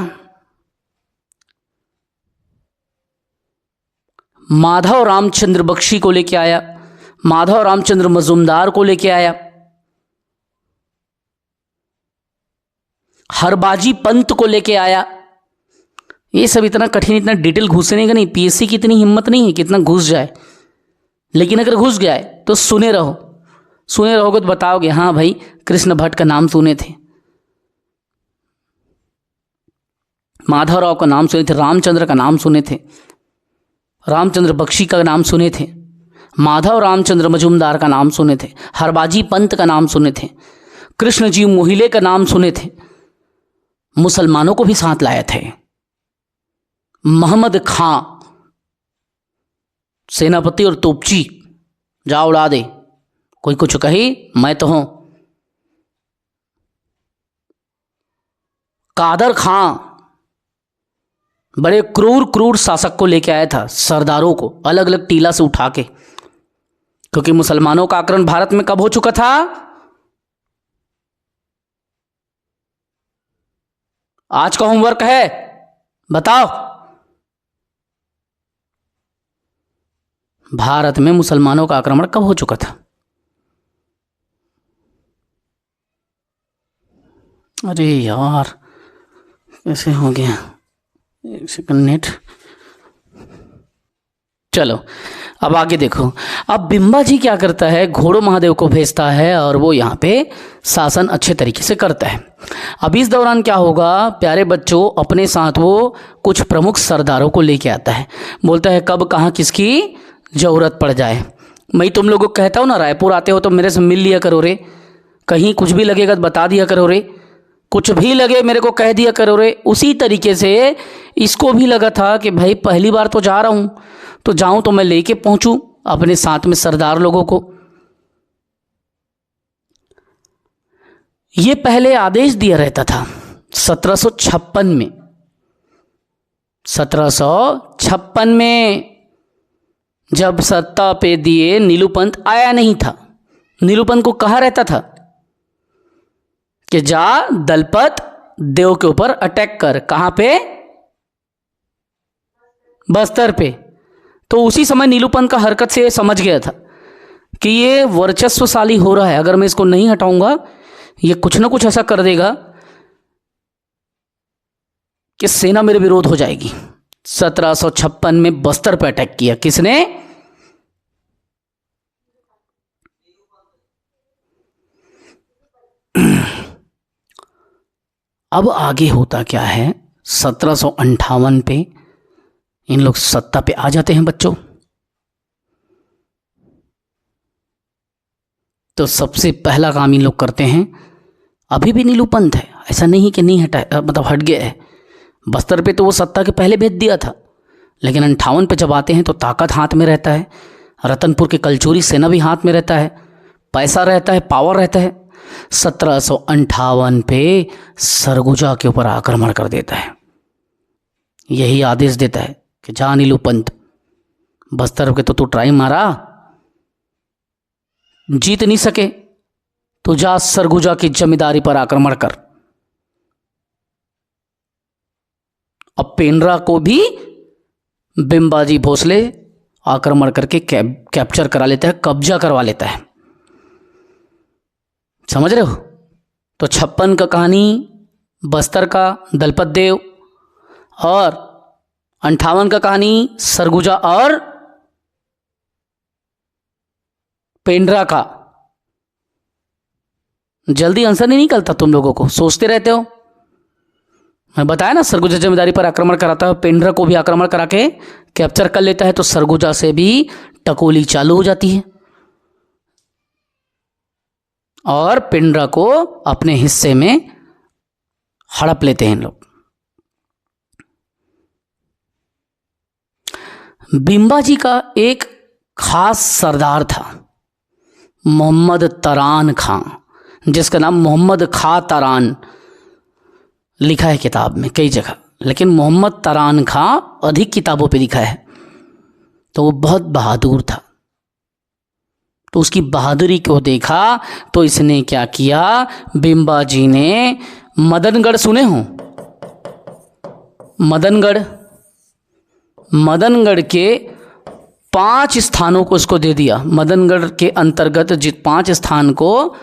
माधव रामचंद्र बख्शी को लेके आया, माधव रामचंद्र मजुमदार को लेके आया, हरबाजी पंत को लेके आया। ये सब इतना कठिन, इतना डिटेल घुसने का नहीं, पीएससी की इतनी हिम्मत नहीं है कि इतना घुस जाए, लेकिन अगर घुस गया है तो सुने रहो, सुने रहोगे तो बताओगे हाँ भाई कृष्ण भट्ट का नाम सुने थे, माधवराव का नाम सुने थे, रामचंद्र का नाम सुने थे, रामचंद्र बख्शी का नाम सुने थे, माधव रामचंद्र मजुमदार का नाम सुने थे, हरबाजी पंत का नाम सुने थे, कृष्णजी मोहिले का नाम सुने थे, मुसलमानों को भी साथ लाए थे। मोहम्मद खां सेनापति और तोपची, जा उड़ा दे, कोई कुछ कही मैं तो हूं। कादर खां बड़े क्रूर क्रूर शासक को लेके आया था, सरदारों को अलग अलग टीला से उठा के, क्योंकि मुसलमानों का आक्रमण भारत में कब हो चुका था? आज का होमवर्क है, बताओ। भारत में मुसलमानों का आक्रमण कब हो चुका था? अरे यार कैसे हो गया, एक सेकंड नेट। चलो अब आगे देखो। अब बिंबा जी क्या करता है, घोड़ो महादेव को भेजता है और वो यहाँ पे शासन अच्छे तरीके से करता है। अब इस दौरान क्या होगा प्यारे बच्चों, अपने साथ वो कुछ प्रमुख सरदारों को लेके आता है, बोलता है कब कहाँ किसकी जरूरत पड़ जाए। मैं तुम लोगों को कहता हूँ ना, रायपुर आते हो तो मेरे से मिल लिया करो रे, कहीं कुछ भी लगेगा तो बता दिया करो रे, कुछ भी लगे मेरे को कह दिया करो रे। उसी तरीके से इसको भी लगा था कि भाई पहली बार तो जा रहा हूँ, तो जाऊं तो मैं लेके पहुंचूं अपने साथ में सरदार लोगों को। ये पहले आदेश दिया रहता था 1756 में, 1756 में जब सत्ता पे दिए नीलू पंत आया नहीं था। नीलू पंत को कहा रहता था कि जा दलपत देव के ऊपर अटैक कर। कहां पे? बस्तर पे। तो उसी समय नीलूपंत का हरकत से समझ गया था कि ये वर्चस्वशाली हो रहा है, अगर मैं इसको नहीं हटाऊंगा ये कुछ ना कुछ ऐसा कर देगा कि सेना मेरे विरोध हो जाएगी। 1756 में बस्तर पे अटैक किया। किसने? अब आगे होता क्या है, 1758 पे इन लोग सत्ता पे आ जाते हैं बच्चों। तो सबसे पहला काम इन लोग करते हैं, अभी भी नीलूपंत है, ऐसा नहीं कि नहीं हटा, मतलब हट गया है। बस्तर पे तो वो सत्ता के पहले भेज दिया था, लेकिन 58 पे जब आते हैं तो ताकत हाथ में रहता है, रतनपुर के कलचूरी सेना भी हाथ में रहता है, पैसा रहता है, पावर रहता है। 1758 पे सरगुजा के ऊपर आक्रमण कर देता है। यही आदेश देता है कि जा नीलूपंत, बस्तर के तो तू ट्राई मारा, जीत नहीं सके तो जा सरगुजा की जमींदारी पर आक्रमण कर। अब पेंड्रा को भी बिंबाजी भोसले आक्रमण करके कैप्चर करा लेता है, कब्जा करवा लेता है। समझ रहे हो? तो 56 का कहानी बस्तर का दलपत देव, और 58 का कहानी सरगुजा और पेंड्रा का। जल्दी आंसर नहीं निकलता तुम लोगों को, सोचते रहते हो। मैं बताया ना, सरगुजा जमींदारी पर आक्रमण कराता है, पेंड्रा को भी आक्रमण करा के कैप्चर कर लेता है, तो सरगुजा से भी टकोली चालू हो जाती है और पेंड्रा को अपने हिस्से में हड़प लेते हैं लोग। बिंबाजी का एक खास सरदार था, मोहम्मद तरान खां, जिसका नाम मोहम्मद खां तरान लिखा है किताब में कई जगह, लेकिन मोहम्मद तरान खां अधिक किताबों पे लिखा है। तो वो बहुत बहादुर था। तो उसकी बहादुरी को देखा तो इसने क्या किया, बिंबाजी ने मदनगढ़ सुने हो? मदनगढ़ के 5 स्थानों को इसको दे दिया। मदनगढ़ के अंतर्गत जित 5 स्थान को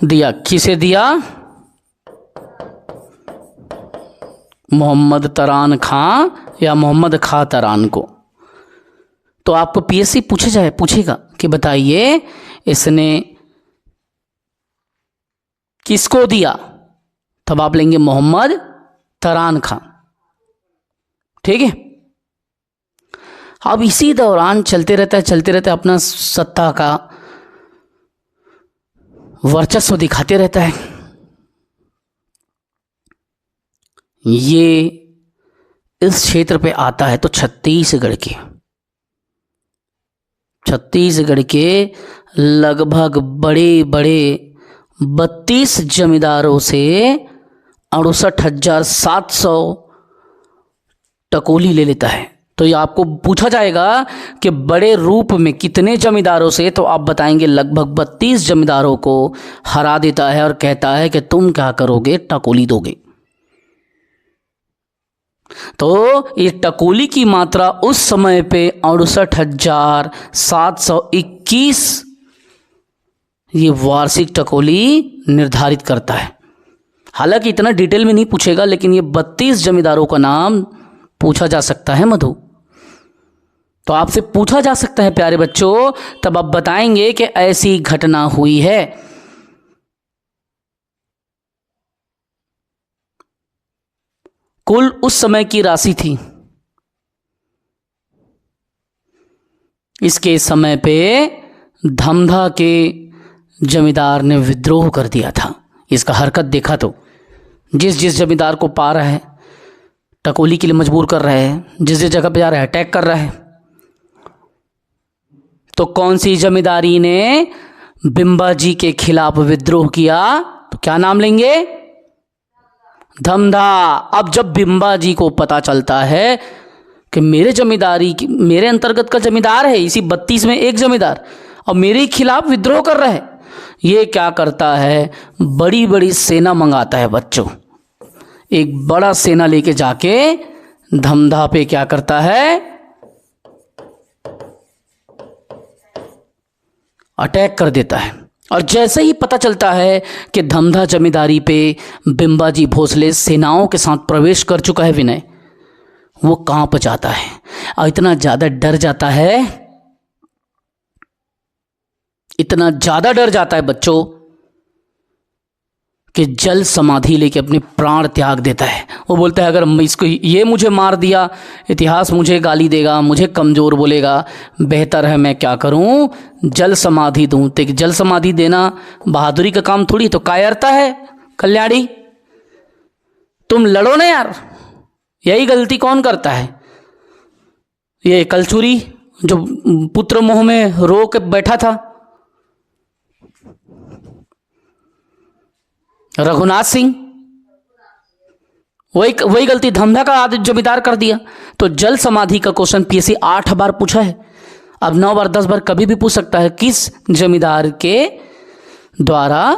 दिया। किसे दिया? मोहम्मद तरान खां या मोहम्मद खां तरान को। तो आपको पीएससी पूछेगा कि बताइए इसने किसको दिया, तब आप लेंगे मोहम्मद तरान खां। ठीक है। अब इसी दौरान चलते रहता है अपना सत्ता का वर्चस्व दिखाते रहता है। ये इस क्षेत्र पे आता है तो छत्तीसगढ़ के लगभग बड़े बड़े 32 जमींदारों से 68,700 टकोली ले लेता है। तो ये आपको पूछा जाएगा कि बड़े रूप में कितने जमींदारों से, तो आप बताएंगे लगभग 32 जमींदारों को हरा देता है और कहता है कि तुम क्या करोगे, टकोली दोगे। तो ये टकोली की मात्रा उस समय पे 68,721 ये वार्षिक टकोली निर्धारित करता है। हालांकि इतना डिटेल में नहीं पूछेगा, लेकिन ये 32 जमींदारों का नाम पूछा जा सकता है मधु। तो आपसे पूछा जा सकता है प्यारे बच्चों, तब आप बताएंगे कि ऐसी घटना हुई है। कुल उस समय की राशि थी, इसके समय पे धमधा के जमींदार ने विद्रोह कर दिया था। इसका हरकत देखा तो जिस जमींदार को पा रहा है टकोली के लिए मजबूर कर रहा है, जिस जगह पे जा रहा है अटैक कर रहा है। तो कौन सी जमींदारी ने बिंबाजी के खिलाफ विद्रोह किया, तो क्या नाम लेंगे? धमधा। अब जब बिंबाजी को पता चलता है कि मेरे अंतर्गत का जमींदार है, इसी 32 में एक जमींदार, और मेरे खिलाफ विद्रोह कर रहा है, ये क्या करता है, बड़ी बड़ी सेना मंगाता है बच्चों। एक बड़ा सेना लेके जाके धमधा पे क्या करता है, अटैक कर देता है। और जैसे ही पता चलता है कि धमधा जमींदारी पे बिंबाजी भोसले सेनाओं के साथ प्रवेश कर चुका है विनय, वो कांप जाता है और इतना ज्यादा डर जाता है, इतना ज्यादा डर जाता है बच्चों कि जल समाधि लेके अपने प्राण त्याग देता है। वो बोलता है अगर इसको ये मुझे मार दिया, इतिहास मुझे गाली देगा, मुझे कमज़ोर बोलेगा, बेहतर है मैं क्या करूं, जल समाधि दूं। तो जल समाधि देना बहादुरी का काम थोड़ी, तो कायरता है। कल्याणी तुम लड़ो ना यार, यही गलती कौन करता है, ये कलचुरी जो पुत्र मोह में रो के बैठा था, रघुनाथ सिंह, वही गलती धमधा का आदि जमींदार कर दिया। तो जल समाधि का क्वेश्चन पीएससी 8 बार पूछा है, अब 9 बार 10 बार कभी भी पूछ सकता है। किस जमींदार के द्वारा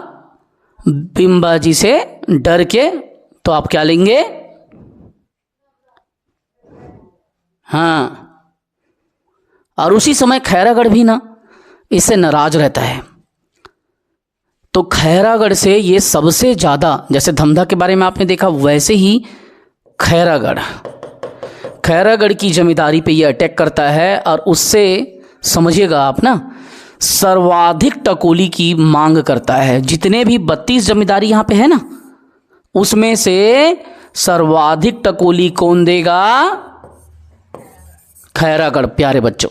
बिंबाजी से डर के, तो आप क्या लेंगे, हाँ। और उसी समय खैरागढ़ भी ना इससे नाराज रहता है। तो खैरागढ़ से ये सबसे ज़्यादा, जैसे धमधा के बारे में आपने देखा वैसे ही खैरागढ़ की जमींदारी पे ये अटैक करता है। और उससे समझिएगा आप ना, सर्वाधिक टकोली की मांग करता है। जितने भी 32 जमींदारी यहाँ पे है ना, उसमें से सर्वाधिक टकोली कौन देगा, खैरागढ़। प्यारे बच्चों,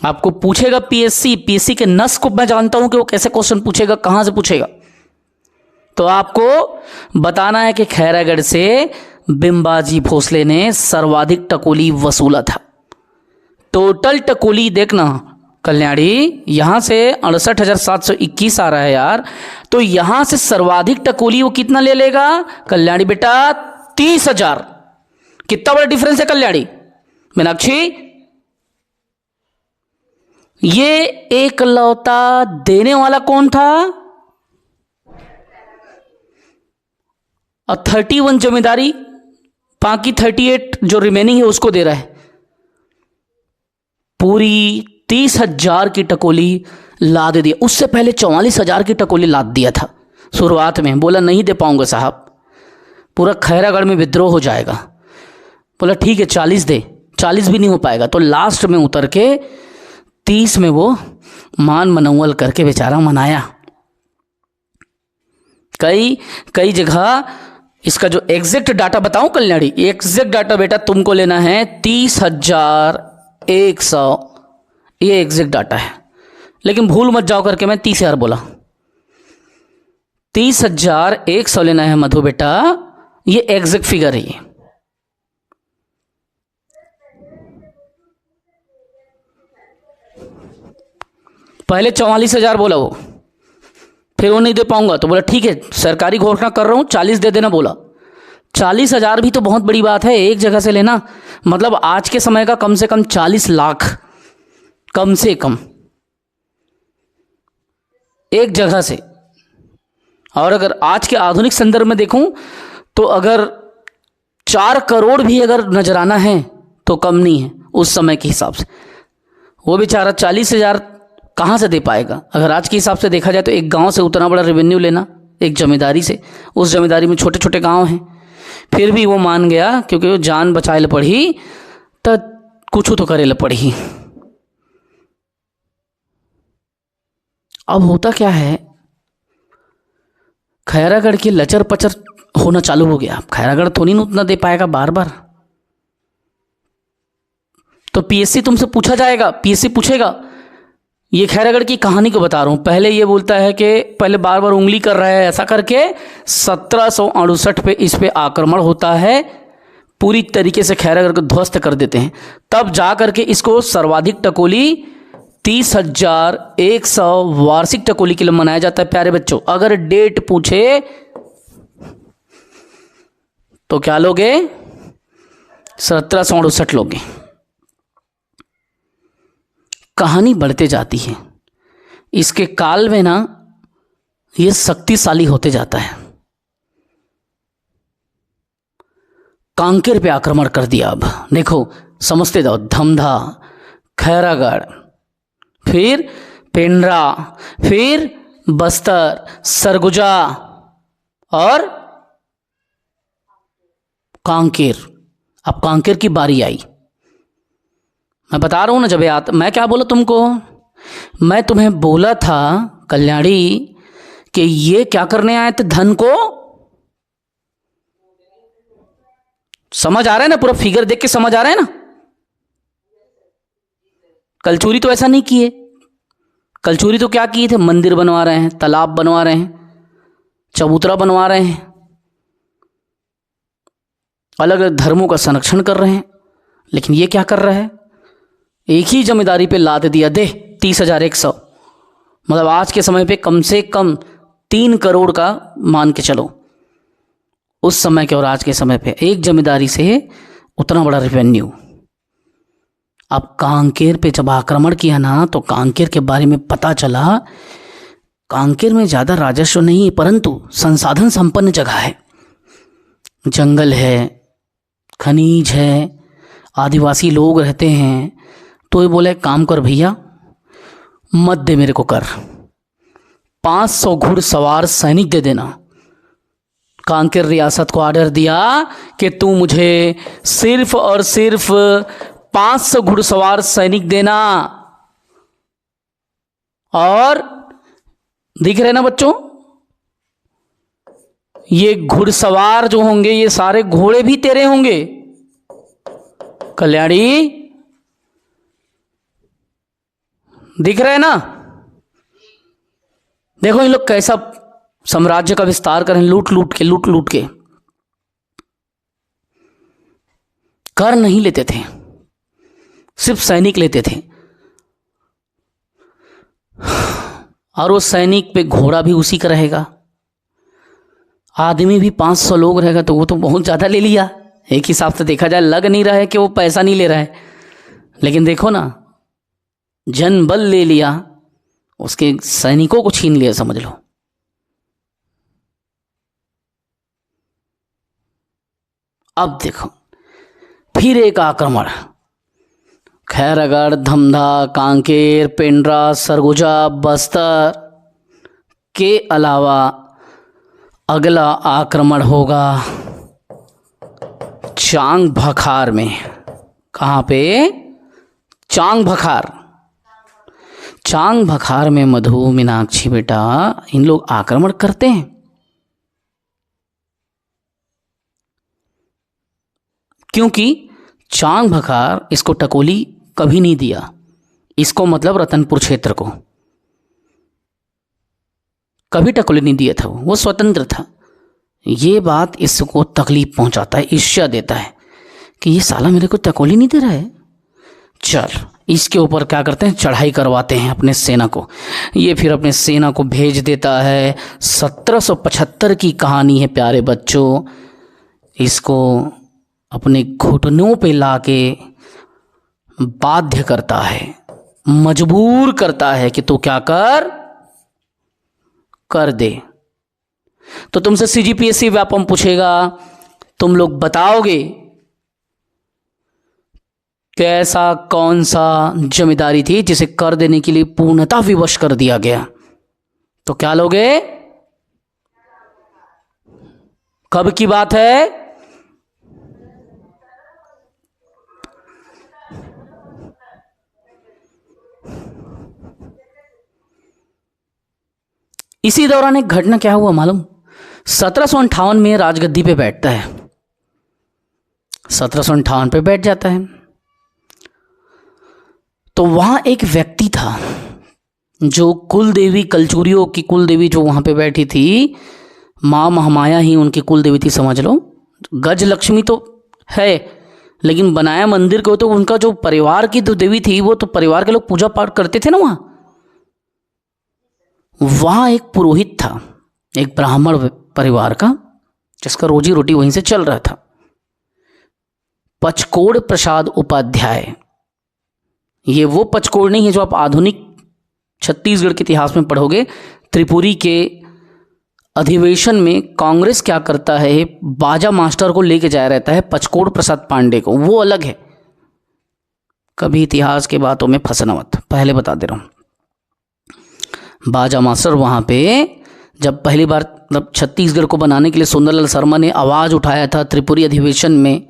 आपको पूछेगा पीएससी के नस को मैं जानता हूं कि वो कैसे क्वेश्चन पूछेगा, कहां से पूछेगा। तो आपको बताना है कि खैरागढ़ से बिंबाजी भोसले ने सर्वाधिक टकोली वसूला था। टोटल टकोली देखना कल्याणी, यहां से 68,721 आ रहा है यार, तो यहां से सर्वाधिक टकोली वो कितना ले लेगा कल्याणी बेटा, 30,000। कितना बड़ा डिफरेंस है कल्याणी, मीनाक्षी। ये एक लौता देने वाला कौन था, और 31 जमींदारी, बाकी 38 जो रिमेनिंग है उसको दे रहा है। पूरी 30,000 की टकोली लाद दिया। उससे पहले 44,000 की टकोली लाद दिया था शुरुआत में। बोला नहीं दे पाऊंगा साहब, पूरा खैरागढ़ में विद्रोह हो जाएगा। बोला ठीक है 40 दे, 40 भी नहीं हो पाएगा। तो लास्ट में उतर के 30 में वो मान मनौवल करके बेचारा मनाया। कई जगह इसका जो एग्जैक्ट डाटा बताऊं कल्याणी, एग्जैक्ट डाटा बेटा तुमको लेना है 30,100, ये एग्जैक्ट डाटा है। लेकिन भूल मत जाओ करके मैं 30,000 बोला, 30,100 लेना है मधु बेटा, ये एग्जैक्ट फिगर है। ये पहले 44,000 बोला वो, फिर वो नहीं दे पाऊंगा तो बोला ठीक है सरकारी घोषणा कर रहा हूं 40 दे देना। बोला 40,000 भी तो बहुत बड़ी बात है एक जगह से लेना, मतलब आज के समय का कम से कम 40 लाख, कम से कम एक जगह से। और अगर आज के आधुनिक संदर्भ में देखूं तो अगर 4 करोड़ भी अगर नजराना है तो कम नहीं है उस समय के हिसाब से। वो बेचारा 40,000 कहाँ से दे पाएगा। अगर आज के हिसाब से देखा जाए तो एक गांव से उतना बड़ा रेवेन्यू लेना, एक जमींदारी से, उस जमींदारी में छोटे छोटे गांव हैं, फिर भी वो मान गया क्योंकि वो जान बचाए ले पड़ी तो कुछ तो करे ले पड़ी। अब होता क्या है, खैरागढ़ की लचर पचर होना चालू हो गया। खैरागढ़ थोड़ी ना उतना दे पाएगा बार बार। तो पीएससी तुमसे पूछा जाएगा, पीएससी पूछेगा, ये खैरागढ़ की कहानी को बता रहा हूं। पहले ये बोलता है कि पहले बार बार उंगली कर रहा है, ऐसा करके 1768 पे इस पे आक्रमण होता है, पूरी तरीके से खैरागढ़ को ध्वस्त कर देते हैं। तब जा करके इसको सर्वाधिक टकोली 30,100 वार्षिक टकोली के लिए मनाया जाता है। प्यारे बच्चों अगर डेट पूछे तो क्या लोगे, 1768 लोगे। कहानी बढ़ते जाती है। इसके काल में ना ये शक्तिशाली होते जाता है। कांकेर पे आक्रमण कर दिया। अब देखो समझते जाओ, धमधा, खैरागढ़, फिर पेंड्रा, फिर बस्तर, सरगुजा और कांकेर। अब कांकेर की बारी आई। मैं बता रहा हूं ना, जब मैं क्या बोला तुमको, मैं तुम्हें बोला था कल्याणी कि ये क्या करने आए थे, धन को। समझ आ रहा है ना, पूरा फिगर देख के समझ आ रहा है ना। कलचूरी तो ऐसा नहीं किए। कलचूरी तो क्या किए थे, मंदिर बनवा रहे हैं, तालाब बनवा रहे हैं, चबूतरा बनवा रहे हैं, अलग अलग धर्मों का संरक्षण कर रहे हैं। लेकिन ये क्या कर रहा है, एक ही जमींदारी पे लाद दिया, दे 30,100। मतलब आज के समय पे कम से कम 3 करोड़ का मान के चलो, उस समय के और आज के समय पे एक जमींदारी से उतना बड़ा रेवेन्यू। अब कांकेर पे जब आक्रमण किया ना, तो कांकेर के बारे में पता चला, कांकेर में ज़्यादा राजस्व नहीं है, परंतु संसाधन संपन्न जगह है, जंगल है, खनिज है, आदिवासी लोग रहते हैं। तो ये बोले काम कर भैया, मत दे मेरे को कर, 500 घुड़सवार सैनिक दे देना। कांकेर रियासत को ऑर्डर दिया कि तू मुझे सिर्फ और सिर्फ 500 घुड़सवार सैनिक देना। और दिख रहे ना बच्चों, ये घुड़सवार जो होंगे ये सारे घोड़े भी तेरे होंगे। कल्याणी दिख रहे ना, देखो इन लोग कैसा साम्राज्य का विस्तार करें, लूट लूट के कर नहीं लेते थे, सिर्फ सैनिक लेते थे। और वो सैनिक पे घोड़ा भी उसी का रहेगा, आदमी भी 500 लोग रहेगा, तो वो तो बहुत ज़्यादा ले लिया। एक हिसाब से देखा जाए लग नहीं रहा है कि वो पैसा नहीं ले रहा है, लेकिन देखो ना, जन बल ले लिया, उसके सैनिकों को छीन लिया, समझ लो। अब देखो फिर एक आक्रमण, खैरागढ़, धमधा, कांकेर, पेंड्रा, सरगुजा, बस्तर के अलावा अगला आक्रमण होगा चांग भखार में। कहाँ पे, चांग भखार। चांग भखार में मधु, मीनाक्षी बेटा, इन लोग आक्रमण करते हैं। क्योंकि चांग भखार इसको टकोली कभी नहीं दिया, इसको मतलब रतनपुर क्षेत्र को कभी टकोली नहीं दिया था, वो स्वतंत्र था। ये बात इसको तकलीफ पहुंचाता है, ईर्ष्या देता है कि ये साला मेरे को टकोली नहीं दे रहा है। चल इसके ऊपर क्या करते हैं, चढ़ाई करवाते हैं अपने सेना को। ये फिर अपने सेना को भेज देता है। 1775 की कहानी है प्यारे बच्चों। इसको अपने घुटनों पे लाके बाध्य करता है, मजबूर करता है कि तू क्या कर दे। तो तुमसे सीजीपीएससी व्यापम पूछेगा, तुम लोग बताओगे कि ऐसा कौन सा जमींदारी थी जिसे कर देने के लिए पूर्णतः विवश कर दिया गया। तो क्या लोगे, कब की बात है, इसी दौरान एक घटना क्या हुआ मालूम, 1758 में राजगद्दी पे बैठता है, 1758 पे बैठ जाता है। तो वहां एक व्यक्ति था जो कुल देवी, कलचूरियों की कुल देवी जो वहां पे बैठी थी, माँ महामाया ही उनकी कुल देवी थी, समझ लो। गज लक्ष्मी तो है, लेकिन बनाया मंदिर को, तो उनका जो परिवार की जो देवी थी, वो तो परिवार के लोग पूजा पाठ करते थे ना। वहां एक पुरोहित था, एक ब्राह्मण परिवार का, जिसका रोजी रोटी वहीं से चल रहा था, पचकोड़ प्रसाद उपाध्याय। ये वो पचकोड़ नहीं है जो आप आधुनिक छत्तीसगढ़ के इतिहास में पढ़ोगे, त्रिपुरी के अधिवेशन में कांग्रेस क्या करता है, बाजा मास्टर को लेके जाया रहता है पचकोड़ प्रसाद पांडे को, वो अलग है। कभी इतिहास के बातों में फंसना मत, पहले बता दे रहा हूं। बाजा मास्टर वहां पे जब पहली बार मतलब छत्तीसगढ़ को बनाने के लिए सुंदरलाल शर्मा ने आवाज उठाया था त्रिपुरी अधिवेशन में,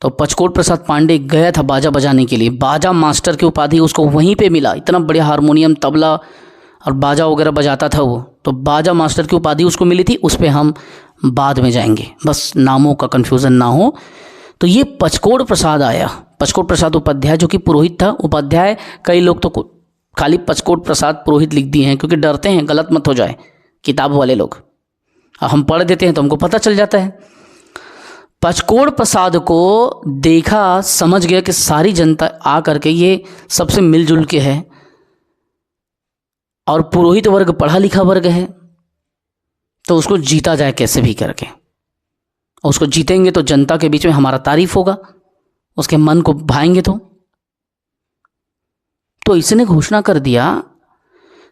तो पचकोड़ प्रसाद पांडे गया था बाजा बजाने के लिए। बाजा मास्टर की उपाधि उसको वहीं पे मिला, इतना बढ़िया हारमोनियम तबला और बाजा वगैरह बजाता था वो, तो बाजा मास्टर की उपाधि उसको मिली थी। उस पर हम बाद में जाएंगे, बस नामों का कन्फ्यूज़न ना हो। तो ये पचकोड़ प्रसाद आया, पचकोड़ प्रसाद उपाध्याय जो कि पुरोहित था। उपाध्याय कई लोग तो खाली पचकोड़ प्रसाद पुरोहित लिख दिए हैं क्योंकि डरते हैं गलत मत हो जाए किताब वाले लोग, हम पढ़ देते हैं तो हमको पता चल जाता है। पचकोड़ प्रसाद को देखा, समझ गया कि सारी जनता आ करके ये सबसे मिलजुल के है और पुरोहित वर्ग पढ़ा लिखा वर्ग है, तो उसको जीता जाए कैसे भी करके। उसको जीतेंगे तो जनता के बीच में हमारा तारीफ होगा, उसके मन को भाएंगे। तो इसने घोषणा कर दिया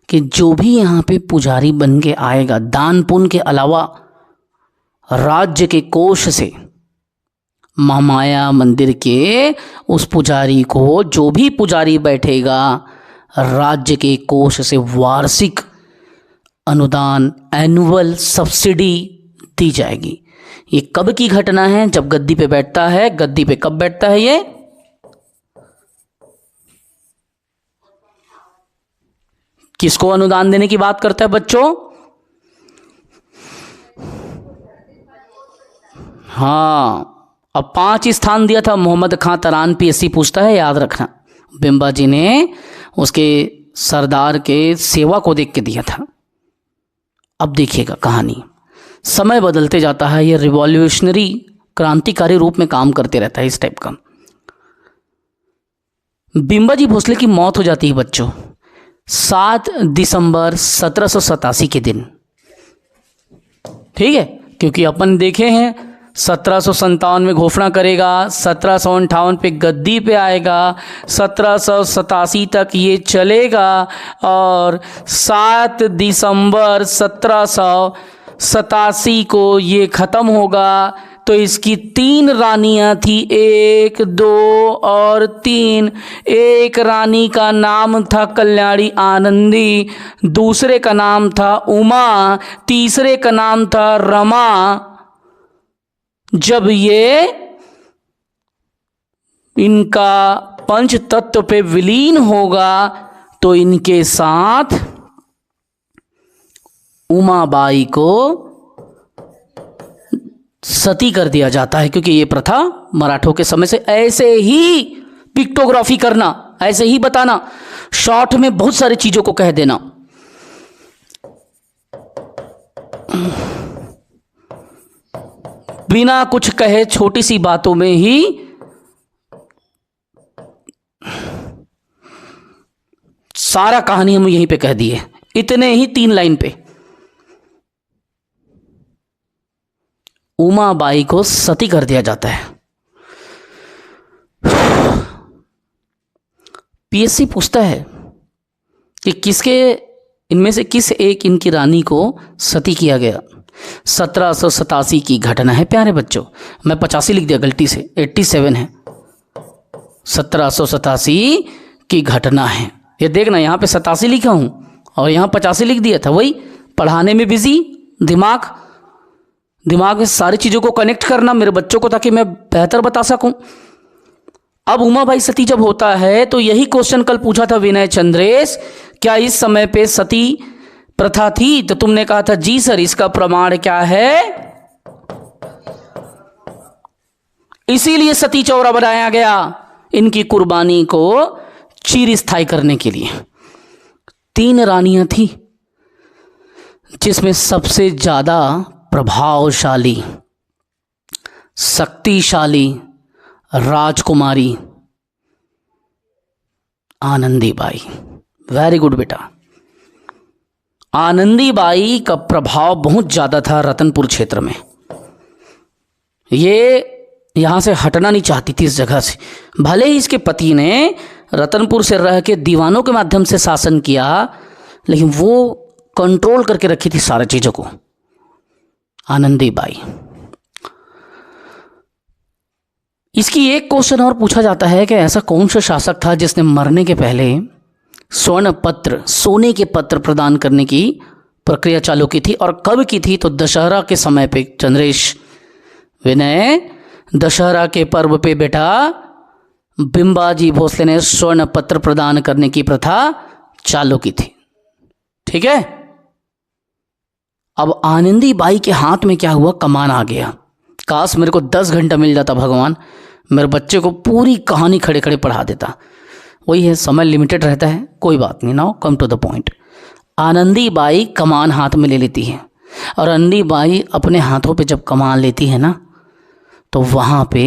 कि जो भी यहाँ पे पुजारी बन के आएगा, दान पुण्य के अलावा राज्य के कोष से, महामाया मंदिर के उस पुजारी को, जो भी पुजारी बैठेगा, राज्य के कोष से वार्षिक अनुदान, एनुअल सब्सिडी दी जाएगी। ये कब की घटना है? जब गद्दी पे बैठता है। गद्दी पे कब बैठता है ये? किसको अनुदान देने की बात करता है बच्चों? हाँ, अब 5 स्थान दिया था मोहम्मद खां तरान, पीएससी पूछता है, याद रखना। बिम्बा जी ने उसके सरदार के सेवा को देख के दिया था। अब देखिएगा कहानी, समय बदलते जाता है, ये रिवॉल्यूशनरी क्रांतिकारी रूप में काम करते रहता है इस टाइप का। बिम्बा जी भोसले की मौत हो जाती है बच्चों 7 दिसंबर 1787 के दिन, ठीक है, क्योंकि अपन देखे हैं 1757 में घोषणा करेगा, 1758 पे गद्दी पे आएगा, 1787 तक ये चलेगा और 7 दिसंबर 1787 को ये ख़त्म होगा। तो इसकी 3 रानियां थी, 1, 2 और 3। एक रानी का नाम था कल्याणी आनंदी, दूसरे का नाम था उमा, तीसरे का नाम था रमा। जब ये इनका पंच तत्व पे विलीन होगा तो इनके साथ उमाबाई को सती कर दिया जाता है, क्योंकि ये प्रथा मराठों के समय से। ऐसे ही पिक्टोग्राफी करना, ऐसे ही बताना, शॉर्ट में बहुत सारी चीजों को कह देना। बिना कुछ कहे छोटी सी बातों में ही सारा कहानी हम यहीं पे कह दिए, इतने ही 3 लाइन पे। उमाबाई को सती कर दिया जाता है। पीएससी पूछता है कि किसके इनमें से किस एक इनकी रानी को सती किया गया। 1787 की घटना है प्यारे बच्चों, मैं 85 लिख दिया गलती से, 87 है, 1787 की घटना है। ये देखना यहाँ पे 87 लिखा हूँ और यहाँ 85 लिख दिया था, वही पढ़ाने में बिजी, दिमाग में सारी चीज़ों को कनेक्ट करना मेरे बच्चों को, ताकि मैं बेहतर बता सकूं। अब उमाबाई सती जब होता है तो यही क्वेश्चन कल पूछा था विनय चंद्रेश, क्या इस समय पे सती प्रथा थी? तो तुमने कहा था जी सर, इसका प्रमाण क्या है? इसीलिए सती चौरा बनाया गया, इनकी कुर्बानी को चिरस्थायी करने के लिए। 3 रानियां थी, जिसमें सबसे ज्यादा प्रभावशाली, शक्तिशाली राजकुमारी आनंदीबाई। वेरी गुड बेटा। आनंदीबाई का प्रभाव बहुत ज़्यादा था रतनपुर क्षेत्र में। ये यहाँ से हटना नहीं चाहती थी इस जगह से। भले ही इसके पति ने रतनपुर से रह के दीवानों के माध्यम से शासन किया, लेकिन वो कंट्रोल करके रखी थी सारी चीज़ों को, आनंदीबाई। इसकी एक क्वेश्चन और पूछा जाता है कि ऐसा कौन सा शासक था जिसने मरने के पहले स्वर्ण पत्र, सोने के पत्र प्रदान करने की प्रक्रिया चालू की थी, और कब की थी? तो दशहरा के समय पे चंद्रेश विनय, दशहरा के पर्व पे बेटा बिंबाजी भोसले ने स्वर्ण पत्र प्रदान करने की प्रथा चालू की थी। ठीक है। अब आनंदीबाई के हाथ में क्या हुआ? कमान आ गया। काश मेरे को 10 घंटा मिल जाता भगवान, मेरे बच्चे को पूरी कहानी खड़े खड़े पढ़ा देता। वही है, समय लिमिटेड रहता है, कोई बात नहीं। Now come to the point. Anandibai कमान हाथ में ले लेती है, और आनंदीबाई अपने हाथों पे जब कमान लेती है ना, तो वहाँ पे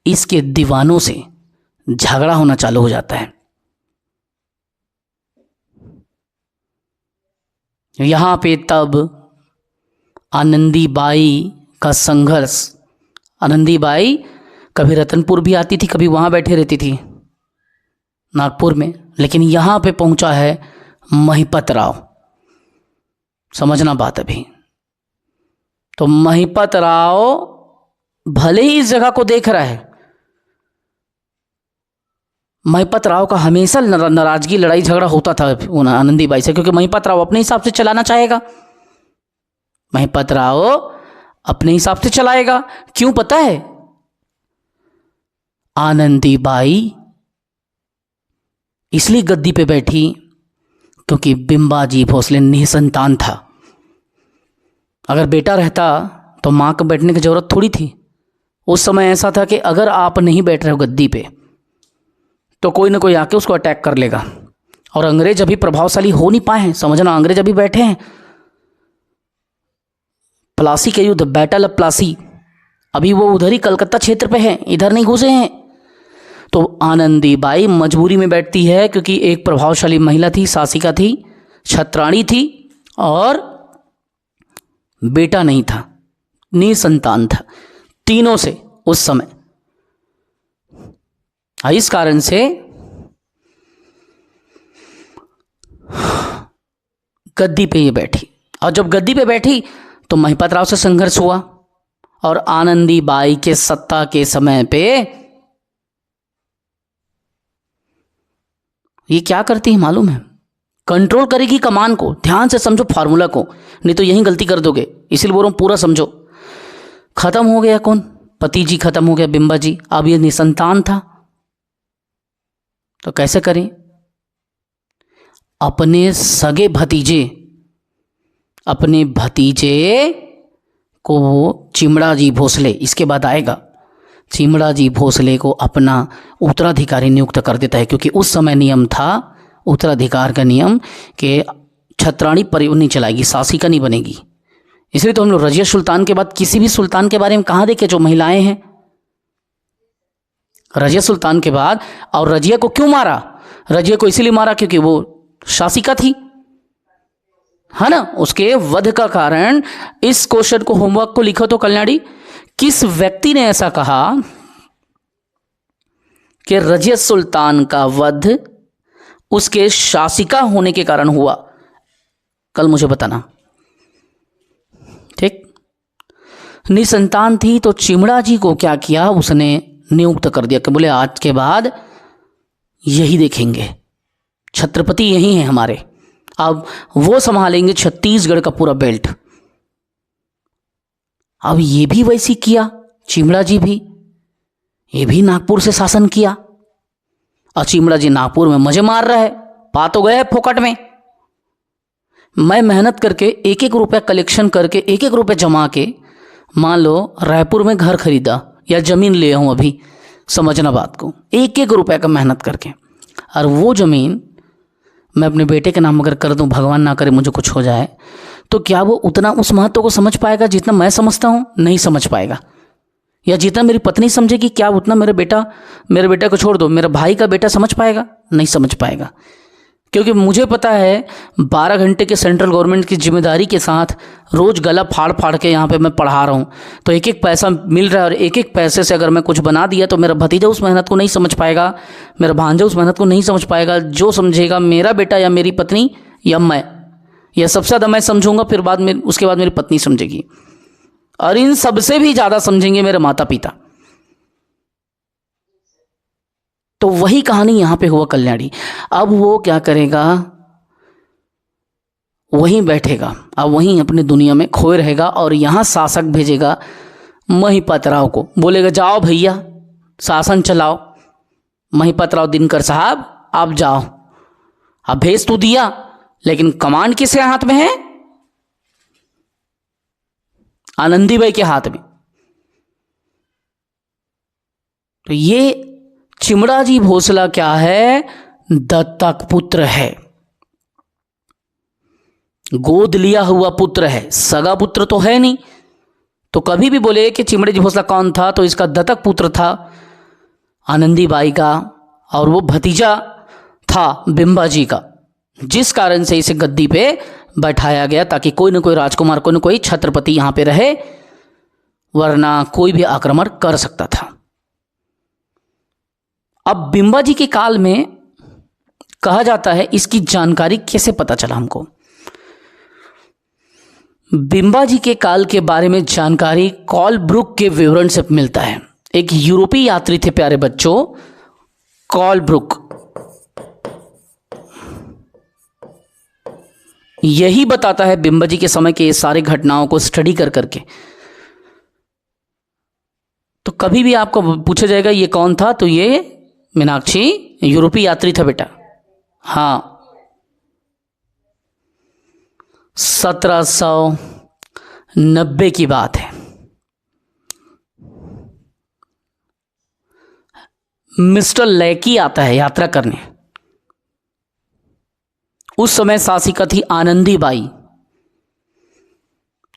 इसके दीवानों से झगड़ा होना चालू हो जाता है। यहाँ पे तब आनंदीबाई का संघर्ष, आनंदीबाई कभी रतनपुर भी आती थी, कभी वहाँ बैठे रहती थी नागपुर में, लेकिन यहाँ पे पहुँचा है महिपत राव। समझना बात अभी। तो महिपत राव भले ही इस जगह को देख रहा है, महिपत राव का हमेशा नाराजगी, लड़ाई झगड़ा होता था आनंदीबाई से, क्योंकि महिपत राव अपने हिसाब से चलाना चाहेगा। महिपत राव अपने हिसाब से चलाएगा। क्यों पता है? आनंदीबाई इसलिए गद्दी पे बैठी क्योंकि बिंबाजी भोसले निसंतान था। अगर बेटा रहता तो मां को बैठने की जरूरत थोड़ी थी। उस समय ऐसा था कि अगर आप नहीं बैठ रहे हो गद्दी पे तो कोई ना कोई आके उसको अटैक कर लेगा, और अंग्रेज अभी प्रभावशाली हो नहीं पाए हैं। समझना, अंग्रेज अभी बैठे हैं। प्लासी के युद्ध, बैटल ऑफ प्लासी, अभी वो उधर ही कलकत्ता क्षेत्र पे है, इधर नहीं घुसे हैं। तो आनंदीबाई मजबूरी में बैठती है क्योंकि एक प्रभावशाली महिला थी, शासिका थी, छत्राणी थी, और बेटा नहीं था, निसंतान था तीनों से उस समय। इस कारण से गद्दी पे ये बैठी, और जब गद्दी पे बैठी तो महिपत राव से संघर्ष हुआ, और आनंदीबाई के सत्ता के समय पे ये क्या करती है मालूम है? कंट्रोल करेगी कमान को। ध्यान से समझो फार्मूला को, नहीं तो यही गलती कर दोगे। इसीलिए बोल रहा हूं पूरा समझो। खत्म हो गया कौन? पति जी खत्म हो गया, बिंबा जी। अब ये निसंतान था, तो कैसे करें? अपने सगे भतीजे, अपने भतीजे को वो चिमड़ा जी भोसले, इसके बाद आएगा, चिमड़ा जी भोसले को अपना उत्तराधिकारी नियुक्त कर देता है। क्योंकि उस समय नियम था, उत्तराधिकार का नियम, कि छत्राणी परिवार नहीं चलाएगी, शासिका नहीं बनेगी। इसलिए तो हम लोग रजिया सुल्तान के बाद किसी भी सुल्तान के बारे में कहाँ देखे जो महिलाएं हैं? रजिया सुल्तान के बाद। और रजिया को क्यों मारा? रजिया को इसीलिए मारा क्योंकि वो शासिका थी, है ना। उसके वध का कारण, इस क्वेश्चन को होमवर्क को लिखो तो कल्याणी, किस व्यक्ति ने ऐसा कहा कि रजिया सुल्तान का वध उसके शासिका होने के कारण हुआ? कल मुझे बताना, ठीक। निसंतान थी तो चिमड़ा जी को क्या किया, उसने नियुक्त कर दिया कि बोले आज के बाद यही देखेंगे, छत्रपति यही हैं हमारे, अब वो संभालेंगे छत्तीसगढ़ का पूरा बेल्ट। अब ये भी वैसी किया, चिमड़ा जी भी, ये भी नागपुर से शासन किया, और चिमड़ा जी नागपुर में मजे मार रहा है, पा तो गए फोकट में। मैं मेहनत करके एक एक रुपया कलेक्शन करके, एक एक रुपया जमा के, मान लो रायपुर में घर खरीदा या ज़मीन ले आऊँ, अभी समझना बात को, एक एक रुपये का मेहनत करके, और वो ज़मीन मैं अपने बेटे के नाम अगर कर दूं, भगवान ना करे मुझे कुछ हो जाए, तो क्या वो उतना उस महत्व को समझ पाएगा जितना मैं समझता हूँ? नहीं समझ पाएगा। या जितना मेरी पत्नी समझेगी, क्या उतना मेरे बेटा को छोड़ दो, मेरे भाई का बेटा समझ पाएगा? नहीं समझ पाएगा। क्योंकि मुझे पता है 12 घंटे के सेंट्रल गवर्नमेंट की जिम्मेदारी के साथ रोज़ गला फाड़ फाड़ के यहाँ पे मैं पढ़ा रहा हूँ, तो एक एक पैसा मिल रहा है और एक एक पैसे से अगर मैं कुछ बना दिया तो मेरा भतीजा उस मेहनत को नहीं समझ पाएगा, मेरा भांजा उस मेहनत को नहीं समझ पाएगा। जो समझेगा मेरा बेटा या मेरी पत्नी या मैं, या सबसे ज़्यादा मैं समझूंगा, फिर बाद में उसके बाद मेरी पत्नी समझेगी, और इन सबसे भी ज़्यादा समझेंगे मेरे माता पिता। तो वही कहानी यहाँ पे हुआ कल्याणी। अब वो क्या करेगा, वहीं बैठेगा, अब वहीं अपनी दुनिया में खोए रहेगा, और यहाँ शासक भेजेगा महिपत राव को, बोलेगा जाओ भैया शासन चलाओ। महिपत राव दिनकर साहब आप जाओ, अब भेज तो दिया, लेकिन कमांड किसके हाथ में है? आनंदीबाई के हाथ में। तो ये चिमड़ाजी भोसला क्या है? दत्तक पुत्र है, गोद लिया हुआ पुत्र है, सगा पुत्र तो है नहीं। तो कभी भी बोले कि चिमड़ाजी भोसला कौन था, तो इसका दत्तक पुत्र था आनंदीबाई का, और वो भतीजा था बिंबाजी का, जिस कारण से इसे गद्दी पे बैठाया गया ताकि कोई ना कोई राजकुमार, कोई ना कोई छत्रपति यहां पे रहे, वरना कोई भी आक्रमण कर सकता था। अब बिंबाजी के काल में कहा जाता है, इसकी जानकारी कैसे पता चला हमको? बिंबाजी के काल के बारे में जानकारी कॉलब्रुक के विवरण से मिलता है। एक यूरोपीय यात्री थे प्यारे बच्चों, कॉलब्रुक। यही बताता है बिंबाजी के समय के ये सारे घटनाओं को स्टडी कर करके। तो कभी भी आपको पूछा जाएगा ये कौन था, तो ये मीनाक्षी यूरोपीय यात्री था बेटा। हाँ, 1790 की बात है। मिस्टर लेकी आता है यात्रा करने। उस समय शासिका थी आनंदीबाई।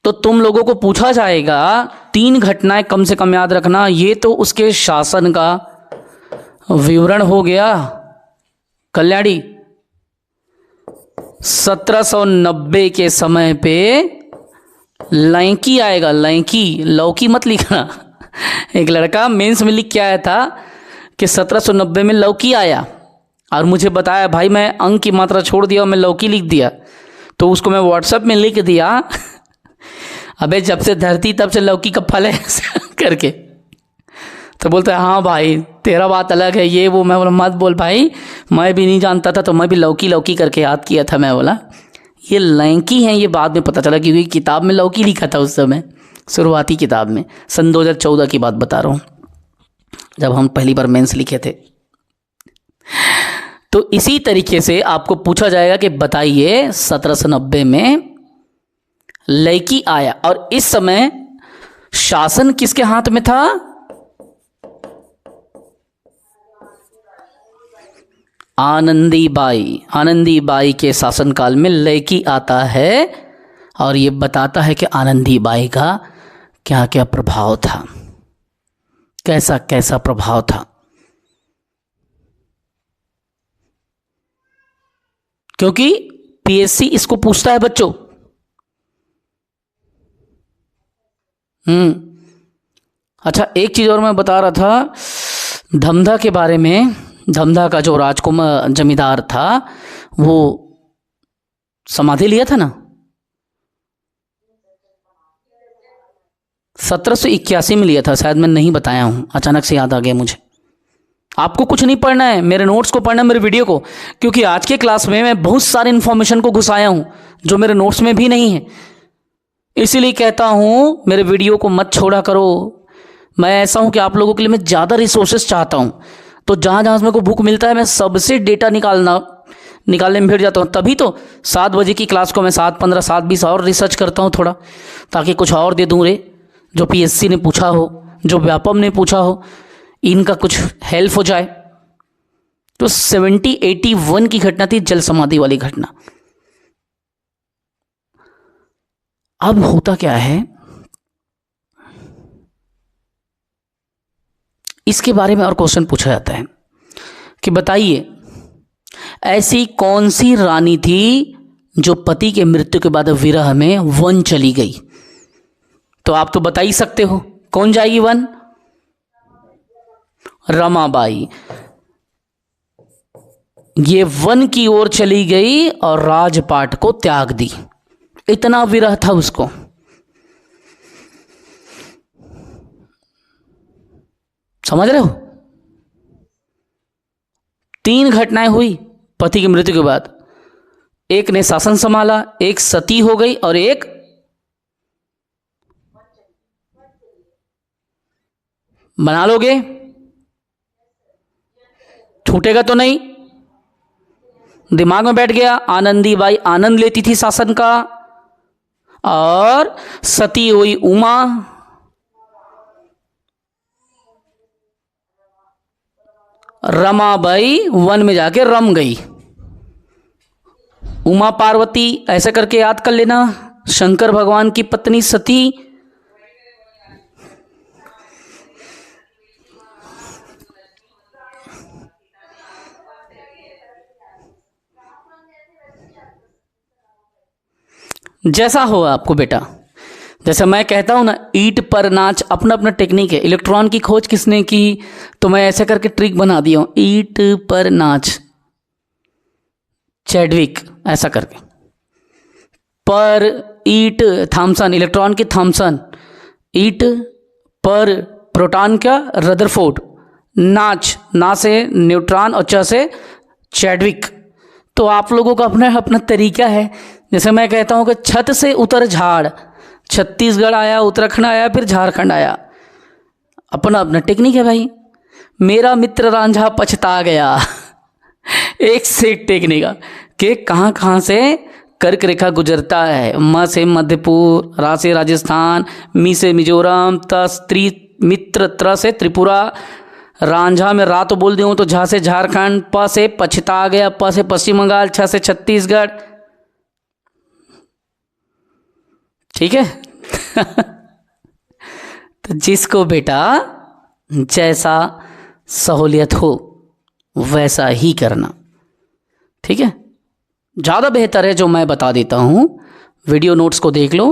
तो तुम लोगों को पूछा जाएगा, 3 घटनाएं कम से कम याद रखना। ये तो उसके शासन का विवरण हो गया कल्याणी। 1790 के समय पे लैंकी आएगा, लैंकी, लौकी मत लिखना। एक लड़का मेंस में लिख के आया था कि 1790 में लौकी आया, और मुझे बताया भाई मैं अंक की मात्रा छोड़ दिया और मैं लौकी लिख दिया। तो उसको मैं व्हाट्सएप में लिख दिया, अबे जब से धरती तब से लौकी का फल है करके। तो बोलता है हाँ भाई तेरा बात अलग है, ये वो। मैं बोला मत बोल भाई, मैं भी नहीं जानता था, तो मैं भी लौकी लौकी करके याद किया था। मैं बोला ये लैंकी हैं, ये बाद में पता चला, क्योंकि किताब में लौकी लिखा था उस समय, शुरुआती किताब में। सन 2014 की बात बता रहा हूँ, जब हम पहली बार मेंस लिखे थे। तो इसी तरीके से आपको पूछा जाएगा कि बताइए 1790 में लैकी आया, और इस समय शासन किसके हाथ में था? आनंदीबाई। आनंदीबाई के शासनकाल में लैकी आता है, और ये बताता है कि आनंदीबाई का क्या क्या प्रभाव था, कैसा कैसा प्रभाव था। क्योंकि पीएससी इसको पूछता है बच्चों। अच्छा, एक चीज और मैं बता रहा था धमधा के बारे में। धमधा का जो राजकुमार जमींदार था, वो समाधि लिया था ना 1781 में लिया था शायद, मैं नहीं बताया हूं, अचानक से याद आ गया मुझे। आपको कुछ नहीं पढ़ना है, मेरे नोट्स को पढ़ना है, मेरे वीडियो को, क्योंकि आज के क्लास में मैं बहुत सारे इन्फॉर्मेशन को घुसाया हूं जो मेरे नोट्स में भी नहीं है। इसीलिए कहता हूं मेरे वीडियो को मत छोड़ा करो। मैं ऐसा हूं कि आप लोगों के लिए मैं ज़्यादा रिसोर्सेज चाहता हूं, तो जहाँ जहाँ मेरे को बुक मिलता है मैं सबसे डेटा निकालने में भिड़ जाता हूँ। तभी तो 7 बजे की क्लास को मैं 7:15 7:20 और रिसर्च करता हूँ थोड़ा, ताकि कुछ और दे दूँ रे, जो पीएससी ने पूछा हो, जो व्यापम ने पूछा हो, इनका कुछ हेल्प हो जाए। तो 1781 की घटना थी, जल समाधि वाली घटना। अब होता क्या है, इसके बारे में और क्वेश्चन पूछा जाता है कि बताइए ऐसी कौन सी रानी थी जो पति के मृत्यु के बाद विरह में वन चली गई? तो आप तो बता ही सकते हो, कौन जाएगी वन? रमाबाई। ये वन की ओर चली गई और राजपाट को त्याग दी, इतना विरह था उसको। समझ रहे हो? 3 घटनाएं हुई पति की मृत्यु के बाद। एक ने शासन संभाला, एक सती हो गई और एक बना लोगे? छूटेगा तो नहीं? दिमाग में बैठ गया। आनंदी बाई आनंद लेती थी शासन का, और सती हुई उमा, रमाबाई वन में जाके रम गई। उमा पार्वती ऐसे करके याद कर लेना, शंकर भगवान की पत्नी सती। जैसा हो आपको बेटा, जैसे मैं कहता हूं ना, ईंट पर नाच, अपना अपना टेक्निक है। इलेक्ट्रॉन की खोज किसने की? तो मैं ऐसे करके ट्रिक बना दिया हूं, ईंट पर नाच, चैडविक, ऐसा करके। पर ईंट थॉमसन, इलेक्ट्रॉन की थॉमसन, ईंट पर प्रोटॉन क्या? रदरफोर्ड, नाच, ना से न्यूट्रॉन और च से चैडविक। तो आप लोगों का अपना अपना तरीका है। जैसे मैं कहता हूं कि छत से उतर झाड़, छत्तीसगढ़ आया, उत्तराखंड आया, फिर झारखंड आया, अपना अपना टेक्निक है भाई। मेरा मित्र रांझा पछता गया एक से एक टेक्निक कि कहाँ कहाँ से कर्क रेखा गुजरता है। म से मध्यपुर, रा से राजस्थान, मी से मिजोरम, मित्र, त्र से त्रिपुरा, रांझा में रा तो बोल दूँ तो झा से झारखंड, प से पछता गया, प से पश्चिम बंगाल, छ से छत्तीसगढ़। ठीक है तो जिसको बेटा जैसा सहूलियत हो वैसा ही करना, ठीक है। ज़्यादा बेहतर है जो मैं बता देता हूँ, वीडियो नोट्स को देख लो,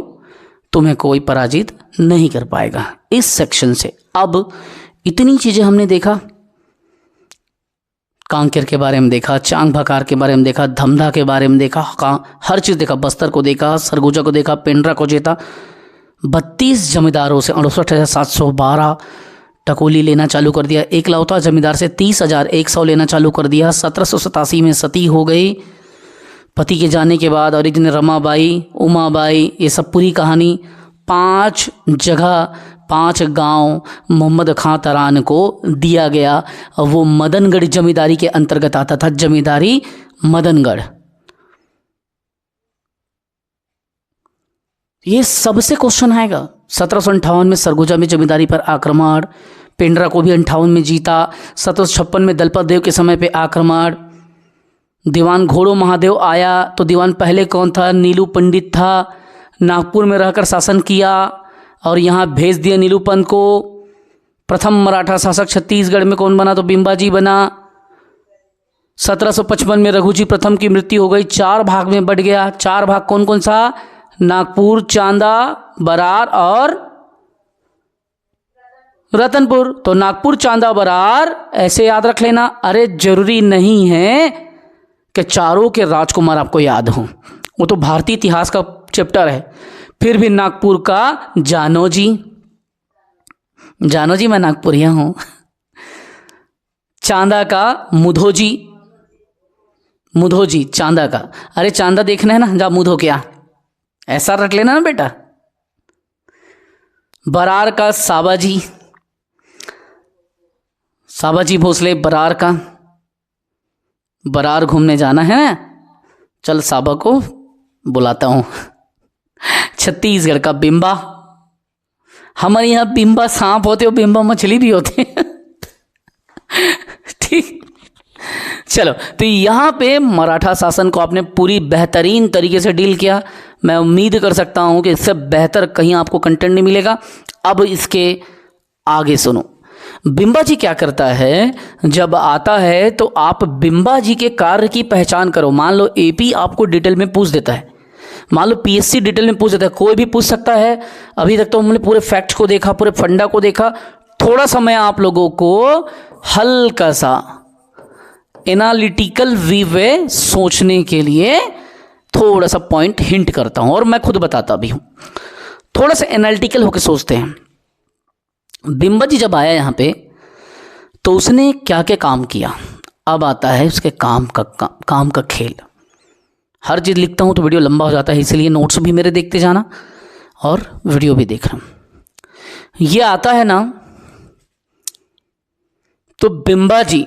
तुम्हें कोई पराजित नहीं कर पाएगा इस सेक्शन से। अब इतनी चीज़ें हमने देखा, कांकेर के बारे में देखा, चांग भकार के बारे में देखा, धमधा के बारे में देखा, हर चीज़ देखा, बस्तर को देखा, सरगुजा को देखा, पेंड्रा को जेता। 32 जमींदारों से 68,712 टकोली लेना चालू कर दिया। एकलौता जमींदार से 30,100 लेना चालू कर दिया। 1787 में सती हो गई पति के जाने के बाद। और इतने रमाबाई, उमाबाई, ये सब पूरी कहानी। 5 जगह, 5 गांव मोहम्मद खां तरान को दिया गया। वो मदनगढ़ जमींदारी के अंतर्गत आता था, जमींदारी मदनगढ़। ये सबसे क्वेश्चन आएगा। 1758 में सरगुजा में जमींदारी पर आक्रमण, पेंड्रा को भी 58 में जीता। 1756 में दलपत देव के समय पे आक्रमण। दीवान घोड़ो महादेव आया तो दीवान पहले कौन था? नीलू पंडित था। नागपुर में रहकर शासन किया और यहाँ भेज दिया नीलू पंत को। प्रथम मराठा शासक छत्तीसगढ़ में कौन बना? तो बिंबाजी बना। 1755 में रघुजी प्रथम की मृत्यु हो गई, 4 भाग में बढ़ गया। 4 भाग कौन कौन सा? नागपुर, चांदा, बरार और रतनपुर। तो नागपुर, चांदा, बरार ऐसे याद रख लेना। अरे जरूरी नहीं है कि चारों के राजकुमार आपको याद हों, वो तो भारतीय इतिहास का चैप्टर है। फिर भी नागपुर का जानोजी, जानोजी मैं नागपुरिया हूँ। चांदा का मुधोजी, मुधोजी चांदा का। अरे चांदा देखना है ना, जा मुधो क्या, ऐसा रख लेना ना बेटा। बरार का साबाजी, साबाजी भोसले बरार का। बरार घूमने जाना है ना, चल साबा को बुलाता हूँ। छत्तीसगढ़ का बिंबा, हमारे यहाँ बिंबा सांप होते हो, बिंबा मछली भी होते हैं। ठीक, चलो तो यहाँ पे मराठा शासन को आपने पूरी बेहतरीन तरीके से डील किया। मैं उम्मीद कर सकता हूँ कि इससे बेहतर कहीं आपको कंटेंट नहीं मिलेगा। अब इसके आगे सुनो। बिंबा जी क्या करता है, जब आता है तो आप बिंबा जी के कार्य की पहचान करो। मान लो एपी आपको डिटेल में पूछ देता है, मान लो पीएससी डिटेल में पूछ देता है, कोई भी पूछ सकता है। अभी तक तो हमने पूरे फैक्ट्स को देखा, पूरे फंडा को देखा। थोड़ा सा मैं आप लोगों को हल्का सा एनालिटिकल वे में सोचने के लिए थोड़ा सा पॉइंट हिंट करता हूं, और मैं खुद बताता भी हूं। थोड़ा सा एनालिटिकल होकर सोचते हैं। बिंबा जी जब आया यहां पे तो उसने क्या क्या काम किया। अब आता है उसके काम का खेल। हर चीज़ लिखता हूं तो वीडियो लंबा हो जाता है, इसलिए नोट्स भी मेरे देखते जाना और वीडियो भी देख रहा हूं। ये आता है ना, तो बिंबा जी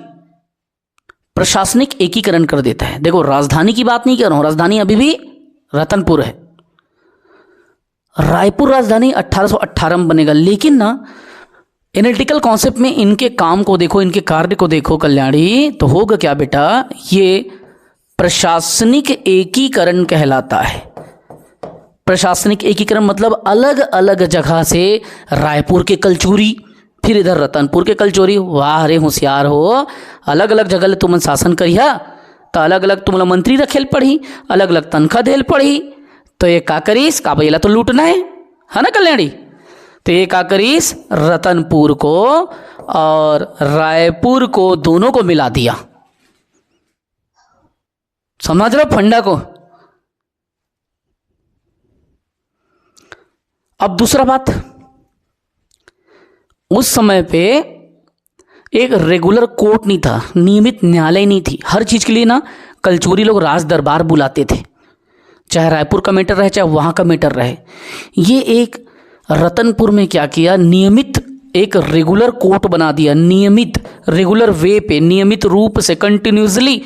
प्रशासनिक एकीकरण कर देता है। देखो राजधानी की बात नहीं कर रहा हूं, राजधानी अभी भी रतनपुर है। रायपुर राजधानी 1818 में बनेगा, लेकिन ना एनालिटिकल कॉन्सेप्ट में इनके काम को देखो, इनके कार्य को देखो कल्याणी, तो होगा क्या बेटा, ये प्रशासनिक एकीकरण कहलाता है। प्रशासनिक एकीकरण मतलब अलग अलग जगह से रायपुर के कलचूरी, फिर इधर रतनपुर के कलचोरी। वाह रे होशियार हो, अलग अलग जगह ले तुमन शासन करिया तो अलग अलग तुमला मंत्री रखेल पड़ी, अलग अलग तनख्वाह देल पड़ी। तो ये का करीस, का भैया तो लूटना है ना कल्याणी। तो ये का करीस, रतनपुर को और रायपुर को दोनों को मिला दिया। समझ रहे हो फंडा को। अब दूसरा बात, उस समय पे एक रेगुलर कोर्ट नहीं था, नियमित न्यायालय नहीं थी। हर चीज के लिए ना कलचूरी लोग राज दरबार बुलाते थे, चाहे रायपुर का मैटर रहे चाहे वहां का मैटर रहे। ये एक रतनपुर में क्या किया, नियमित एक रेगुलर कोर्ट बना दिया, नियमित रेगुलर वे पे, नियमित रूप से कंटिन्यूसली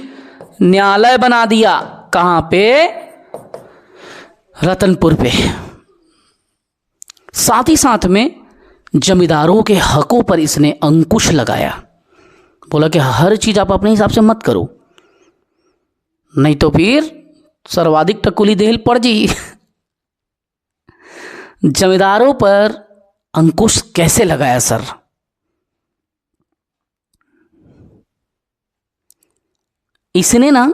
न्यायालय बना दिया। कहां पे, रतनपुर पे। साथ ही साथ में जमींदारों के हकों पर इसने अंकुश लगाया। बोला कि हर चीज आप अपने हिसाब से मत करो, नहीं तो फिर सर्वाधिक टकुली देहल पड़ जी। जमींदारों पर अंकुश कैसे लगाया सर? इसने ना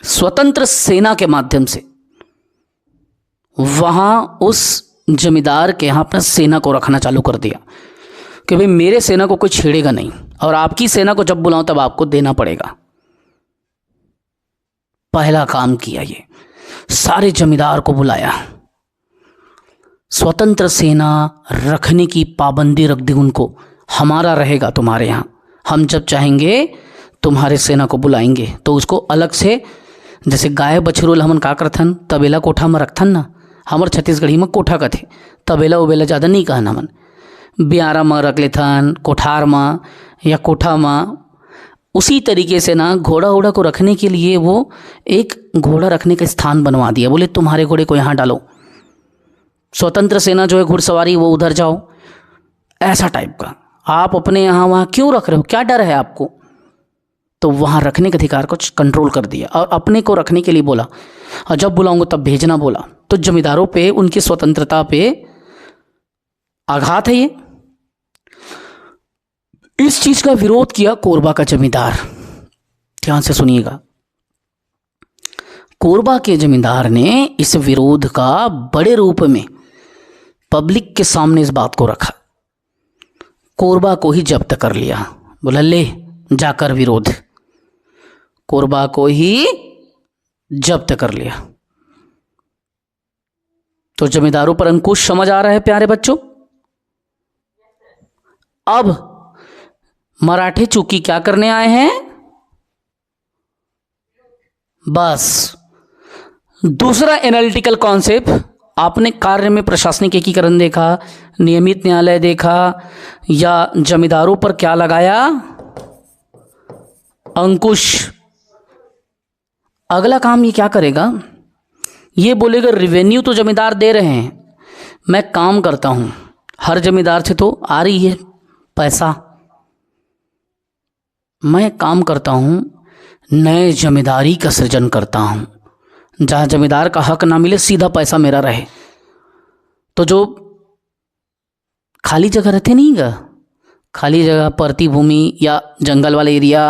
स्वतंत्र सेना के माध्यम से वहां उस जमींदार के यहां अपना सेना को रखना चालू कर दिया कि भाई मेरे सेना को कोई छेड़ेगा नहीं, और आपकी सेना को जब बुलाऊं तब आपको देना पड़ेगा। पहला काम किया ये, सारे जमींदार को बुलाया, स्वतंत्र सेना रखने की पाबंदी रख दी उनको। हमारा रहेगा तुम्हारे यहाँ, हम जब चाहेंगे तुम्हारे सेना को बुलाएंगे। तो उसको अलग से, जैसे गाय बछरूल हमन का करथन, तबेला कोठा में रखथन ना, हमर छत्तीसगढ़ी में कोठा कथे, तबेला उबेला ज़्यादा नहीं कहना मन, बियारा में रख लेथन, कोठार में या कोठा में। उसी तरीके से ना घोड़ा वोड़ा को रखने के लिए वो एक घोड़ा रखने का स्थान बनवा दिया। बोले तुम्हारे घोड़े को यहाँ डालो, स्वतंत्र सेना जो है घुड़सवारी वो उधर जाओ, ऐसा टाइप का। आप अपने यहाँ वहाँ क्यों रख रहे हो, क्या डर है आपको? तो वहाँ रखने के अधिकार को कंट्रोल कर दिया और अपने को रखने के लिए बोला, और जब बुलाऊंगा तब भेजना बोला। तो जमींदारों पे, उनकी स्वतंत्रता पे आघात है ये। इस चीज का विरोध किया कोरबा का जमींदार। ध्यान से सुनिएगा, कोरबा के जमींदार ने इस विरोध का बड़े रूप में पब्लिक के सामने इस बात को रखा, कोरबा को ही जब्त कर लिया। बोला ले जाकर विरोध, कोरबा को ही जब्त कर लिया। तो जमींदारों पर अंकुश समझ आ रहा है प्यारे बच्चों। अब मराठे चूंकि क्या करने आए हैं, बस दूसरा एनालिटिकल कॉन्सेप्ट आपने कार्य में प्रशासनिक एकीकरण देखा, नियमित न्यायालय देखा, या जमींदारों पर क्या लगाया, अंकुश। अगला काम ये क्या करेगा, ये बोलेगा रेवेन्यू तो जमींदार दे रहे हैं, मैं काम करता हूं, हर जमींदार से तो आ रही है पैसा, मैं काम करता हूं, नए जमींदारी का सृजन करता हूं, जहां जमींदार का हक ना मिले, सीधा पैसा मेरा रहे। तो जो खाली जगह रहते नहीं गा, खाली जगह, परती भूमि या जंगल वाला एरिया,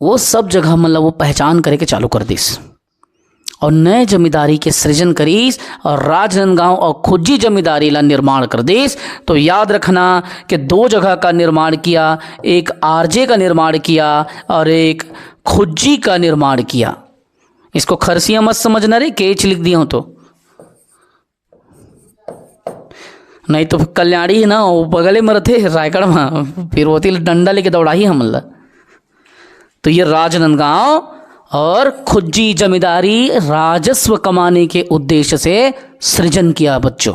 वो सब जगह मतलब वो पहचान करे के चालू कर दीस और नए जमींदारी के सृजन करीस और राजनांदगांव और खुज्जी जमींदारी ला निर्माण कर देस। तो याद रखना कि दो जगह का निर्माण किया, एक आरजे का निर्माण किया और एक खुज्जी का निर्माण किया। इसको खरसिया मत समझना रे, केच लिख दिया हो तो, नहीं तो कल्याणी है ना वो बगले में रहते रायगढ़ में, फिर वो डंडा लेके दौड़ाही हमला। तो ये राजनांदगांव और खुज्जी जमींदारी राजस्व कमाने के उद्देश्य से सृजन किया बच्चों।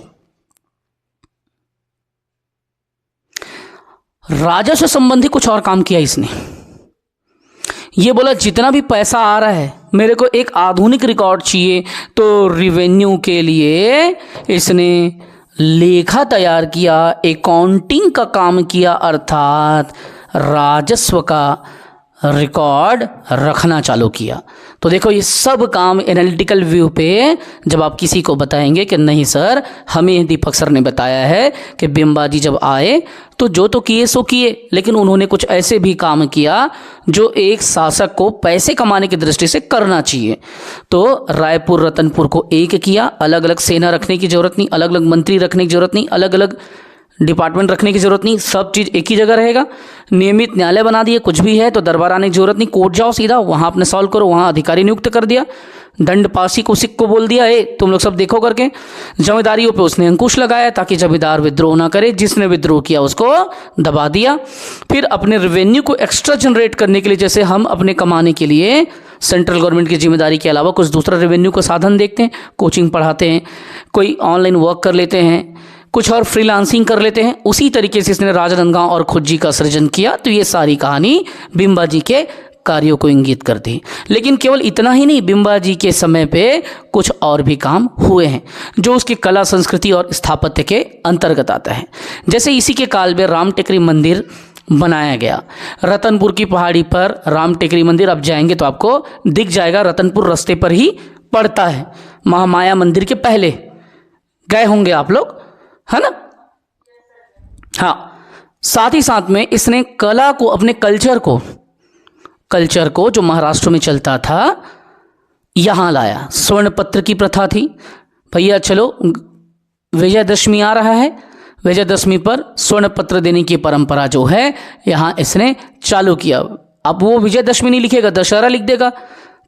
राजस्व संबंधी कुछ और काम किया इसने। ये बोला जितना भी पैसा आ रहा है मेरे को एक आधुनिक रिकॉर्ड चाहिए, तो रेवेन्यू के लिए इसने लेखा तैयार किया, अकाउंटिंग का काम किया, अर्थात राजस्व का रिकॉर्ड रखना चालू किया। तो देखो ये सब काम एनालिटिकल व्यू पे जब आप किसी को बताएंगे कि नहीं सर हमें दीपक सर ने बताया है कि बिंबाजी जब आए तो जो तो किए सो किए, लेकिन उन्होंने कुछ ऐसे भी काम किया जो एक शासक को पैसे कमाने की दृष्टि से करना चाहिए। तो रायपुर रतनपुर को एक किया, अलग अलग सेना रखने की जरूरत नहीं, अलग अलग मंत्री रखने की जरूरत नहीं, अलग अलग डिपार्टमेंट रखने की जरूरत नहीं, सब चीज़ एक ही जगह रहेगा। नियमित न्यायालय बना दिए, कुछ भी है तो दरबार आने की जरूरत नहीं, कोर्ट जाओ सीधा, वहाँ अपने सॉल्व करो, वहाँ अधिकारी नियुक्त कर दिया। दंड पासी को सिख को बोल दिया ए तुम लोग सब देखो करके। जमींदारियों पे उसने अंकुश लगाया ताकि जमींदार विद्रोह ना करे, जिसने विद्रोह किया उसको दबा दिया। फिर अपने रेवेन्यू को एक्स्ट्रा जनरेट करने के लिए, जैसे हम अपने कमाने के लिए सेंट्रल गवर्नमेंट की जिम्मेदारी के अलावा कुछ दूसरा रेवेन्यू का साधन देखते हैं, कोचिंग पढ़ाते हैं, कोई ऑनलाइन वर्क कर लेते हैं, कुछ और फ्रीलांसिंग कर लेते हैं, उसी तरीके से इसने राजनांदगांव और खुज्जी का सृजन किया। तो ये सारी कहानी बिंबाजी के कार्यों को इंगित करती। लेकिन केवल इतना ही नहीं, बिंबाजी के समय पे कुछ और भी काम हुए हैं जो उसकी कला, संस्कृति और स्थापत्य के अंतर्गत आता है। जैसे इसी के काल में राम टेकरी मंदिर बनाया गया। रतनपुर की पहाड़ी पर राम टेकरी मंदिर, आप जाएंगे तो आपको दिख जाएगा, रतनपुर रास्ते पर ही पड़ता है, महामाया मंदिर के पहले गए होंगे आप लोग, है ना। हाँ, साथ ही साथ में इसने कला को, अपने कल्चर को जो महाराष्ट्र में चलता था यहां लाया। स्वर्ण पत्र की प्रथा थी, भैया चलो विजयदशमी आ रहा है, विजयदशमी पर स्वर्ण पत्र देने की परंपरा जो है यहां इसने चालू किया। अब वो विजयदशमी नहीं लिखेगा, दशहरा लिख देगा,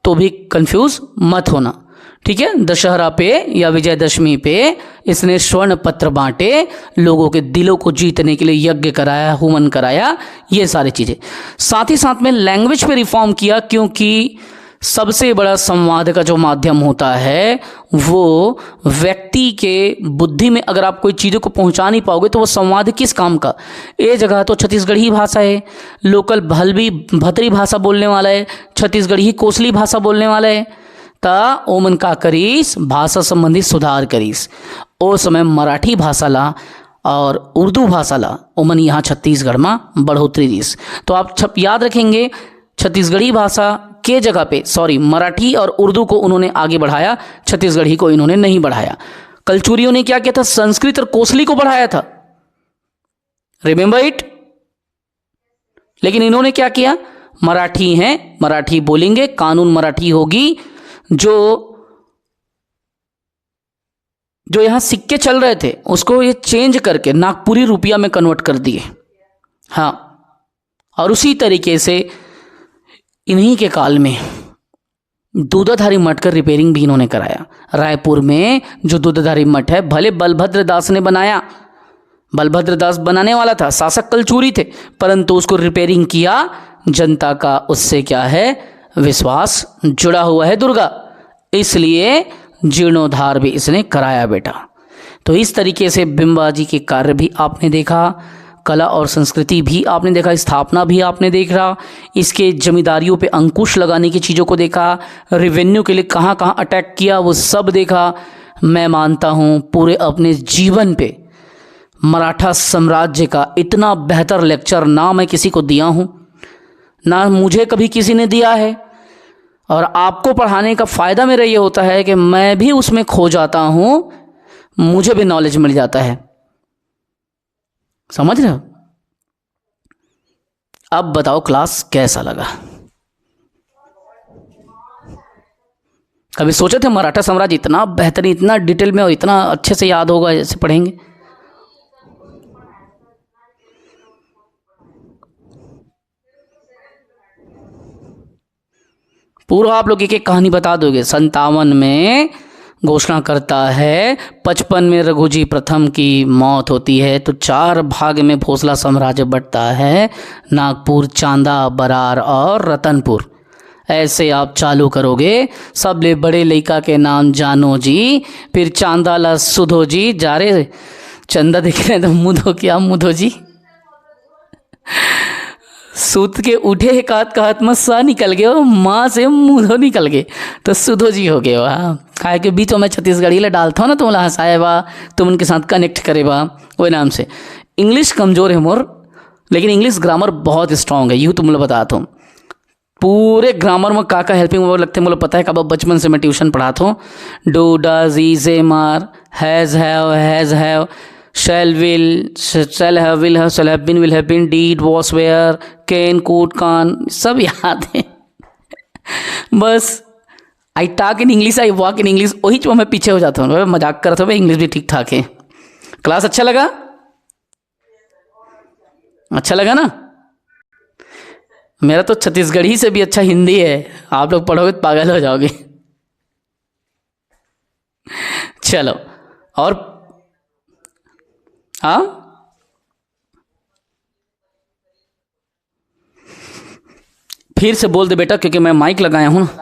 तो भी कंफ्यूज मत होना, ठीक है। दशहरा पे या विजयदशमी पे इसने स्वर्ण पत्र बांटे, लोगों के दिलों को जीतने के लिए यज्ञ कराया, हुमन कराया, ये सारी चीज़ें। साथ ही साथ में लैंग्वेज पे रिफॉर्म किया, क्योंकि सबसे बड़ा संवाद का जो माध्यम होता है वो व्यक्ति के बुद्धि में, अगर आप कोई चीज़ों को पहुंचा नहीं पाओगे तो वो संवाद किस काम का। ये जगह तो छत्तीसगढ़ी भाषा है, लोकल भलवी भतरी भाषा बोलने वाला है, छत्तीसगढ़ी कोसली भाषा बोलने वाला है, ता ओमन का करीस भाषा संबंधी सुधार करीस। ओ समय मराठी भाषा ला और उर्दू भाषा ला ओमन यहाँ छत्तीसगढ़ में बढ़ोतरी दीस। तो आप याद रखेंगे, छत्तीसगढ़ी भाषा के जगह पे मराठी और उर्दू को उन्होंने आगे बढ़ाया, छत्तीसगढ़ी को इन्होंने नहीं बढ़ाया। कलचुरियों ने क्या किया था, संस्कृत और कोसली को बढ़ाया था, रिमेंबर इट। लेकिन इन्होंने क्या किया, मराठी हैं, मराठी बोलेंगे, कानून मराठी होगी, जो यहां सिक्के चल रहे थे उसको ये चेंज करके नागपुरी रुपया में कन्वर्ट कर दिए। हाँ, और उसी तरीके से इन्हीं के काल में दूधाधारी मठ का रिपेयरिंग भी इन्होंने कराया। रायपुर में जो दूधाधारी मठ है, भले बलभद्र दास ने बनाया, बलभद्र दास बनाने वाला था, शासक कलचूरी थे, परंतु उसको रिपेयरिंग किया। जनता का उससे क्या है, विश्वास जुड़ा हुआ है दुर्गा, इसलिए जीर्णोद्धार भी इसने कराया बेटा। तो इस तरीके से बिंबाजी के कार्य भी आपने देखा, कला और संस्कृति भी आपने देखा, स्थापना भी आपने देखा, इसके जमींदारियों पे अंकुश लगाने की चीज़ों को देखा, रेवेन्यू के लिए कहाँ कहाँ अटैक किया वो सब देखा। मैं मानता हूँ पूरे अपने जीवन पे मराठा साम्राज्य का इतना बेहतर लेक्चर ना मैं किसी को दिया हूँ, ना मुझे कभी किसी ने दिया है। और आपको पढ़ाने का फ़ायदा मेरा ये होता है कि मैं भी उसमें खो जाता हूँ, मुझे भी नॉलेज मिल जाता है। समझ रहे हो? अब बताओ क्लास कैसा लगा? कभी सोचे थे मराठा साम्राज्य इतना बेहतरीन, इतना डिटेल में और इतना अच्छे से याद होगा जैसे पढ़ेंगे? पूरा आप लोग एक एक कहानी बता दोगे। 57 में घोषणा करता है, 55 में रघुजी प्रथम की मौत होती है, तो 4 भाग में भोसला साम्राज्य बढ़ता है, नागपुर, चांदा, बरार और रतनपुर। ऐसे आप चालू करोगे, सबले बड़े लड़का के नाम जानो जी, फिर चांदाला सुधो जी, जा रे चंदा देख रहे तो मुधो क्या मुधो जी, सूत के उठे एकात कहत में स निकल गए, माँ से मुधो निकल गए, तो सुधो जी हो गए। हाँ, खाए के बीच में छत्तीसगढ़ी ले डालता हूँ ना, तुम हंसाए बा, तुम उनके साथ कनेक्ट करे बा, वही नाम से। इंग्लिश कमज़ोर है मोर, लेकिन इंग्लिश ग्रामर बहुत स्ट्रांग है, यूँ तुम लोग बताता हूँ। पूरे ग्रामर में काका हेल्पिंग वो लगते हैं, मुझे पता है, कब बचपन से मैं ट्यूशन पढ़ाता हूँ। Do, does, is, M-are, has, have, shall, will, shall have, will have, shall have been, will have been, did, was, were, can, could, can, सब याद है। बस I talk in English, I walk in English, वही जो मैं पीछे हो जाता हूँ। मजाक करता हूँ, इंग्लिश भी ठीक ठाक है। क्लास अच्छा लगा? अच्छा लगा ना? मेरा तो छत्तीसगढ़ी से भी अच्छा हिंदी है, आप लोग पढ़ोगे तो पागल हो जाओगे। चलो, और हाँ, फिर से बोल दे बेटा, क्योंकि मैं माइक लगाया हूँ ना।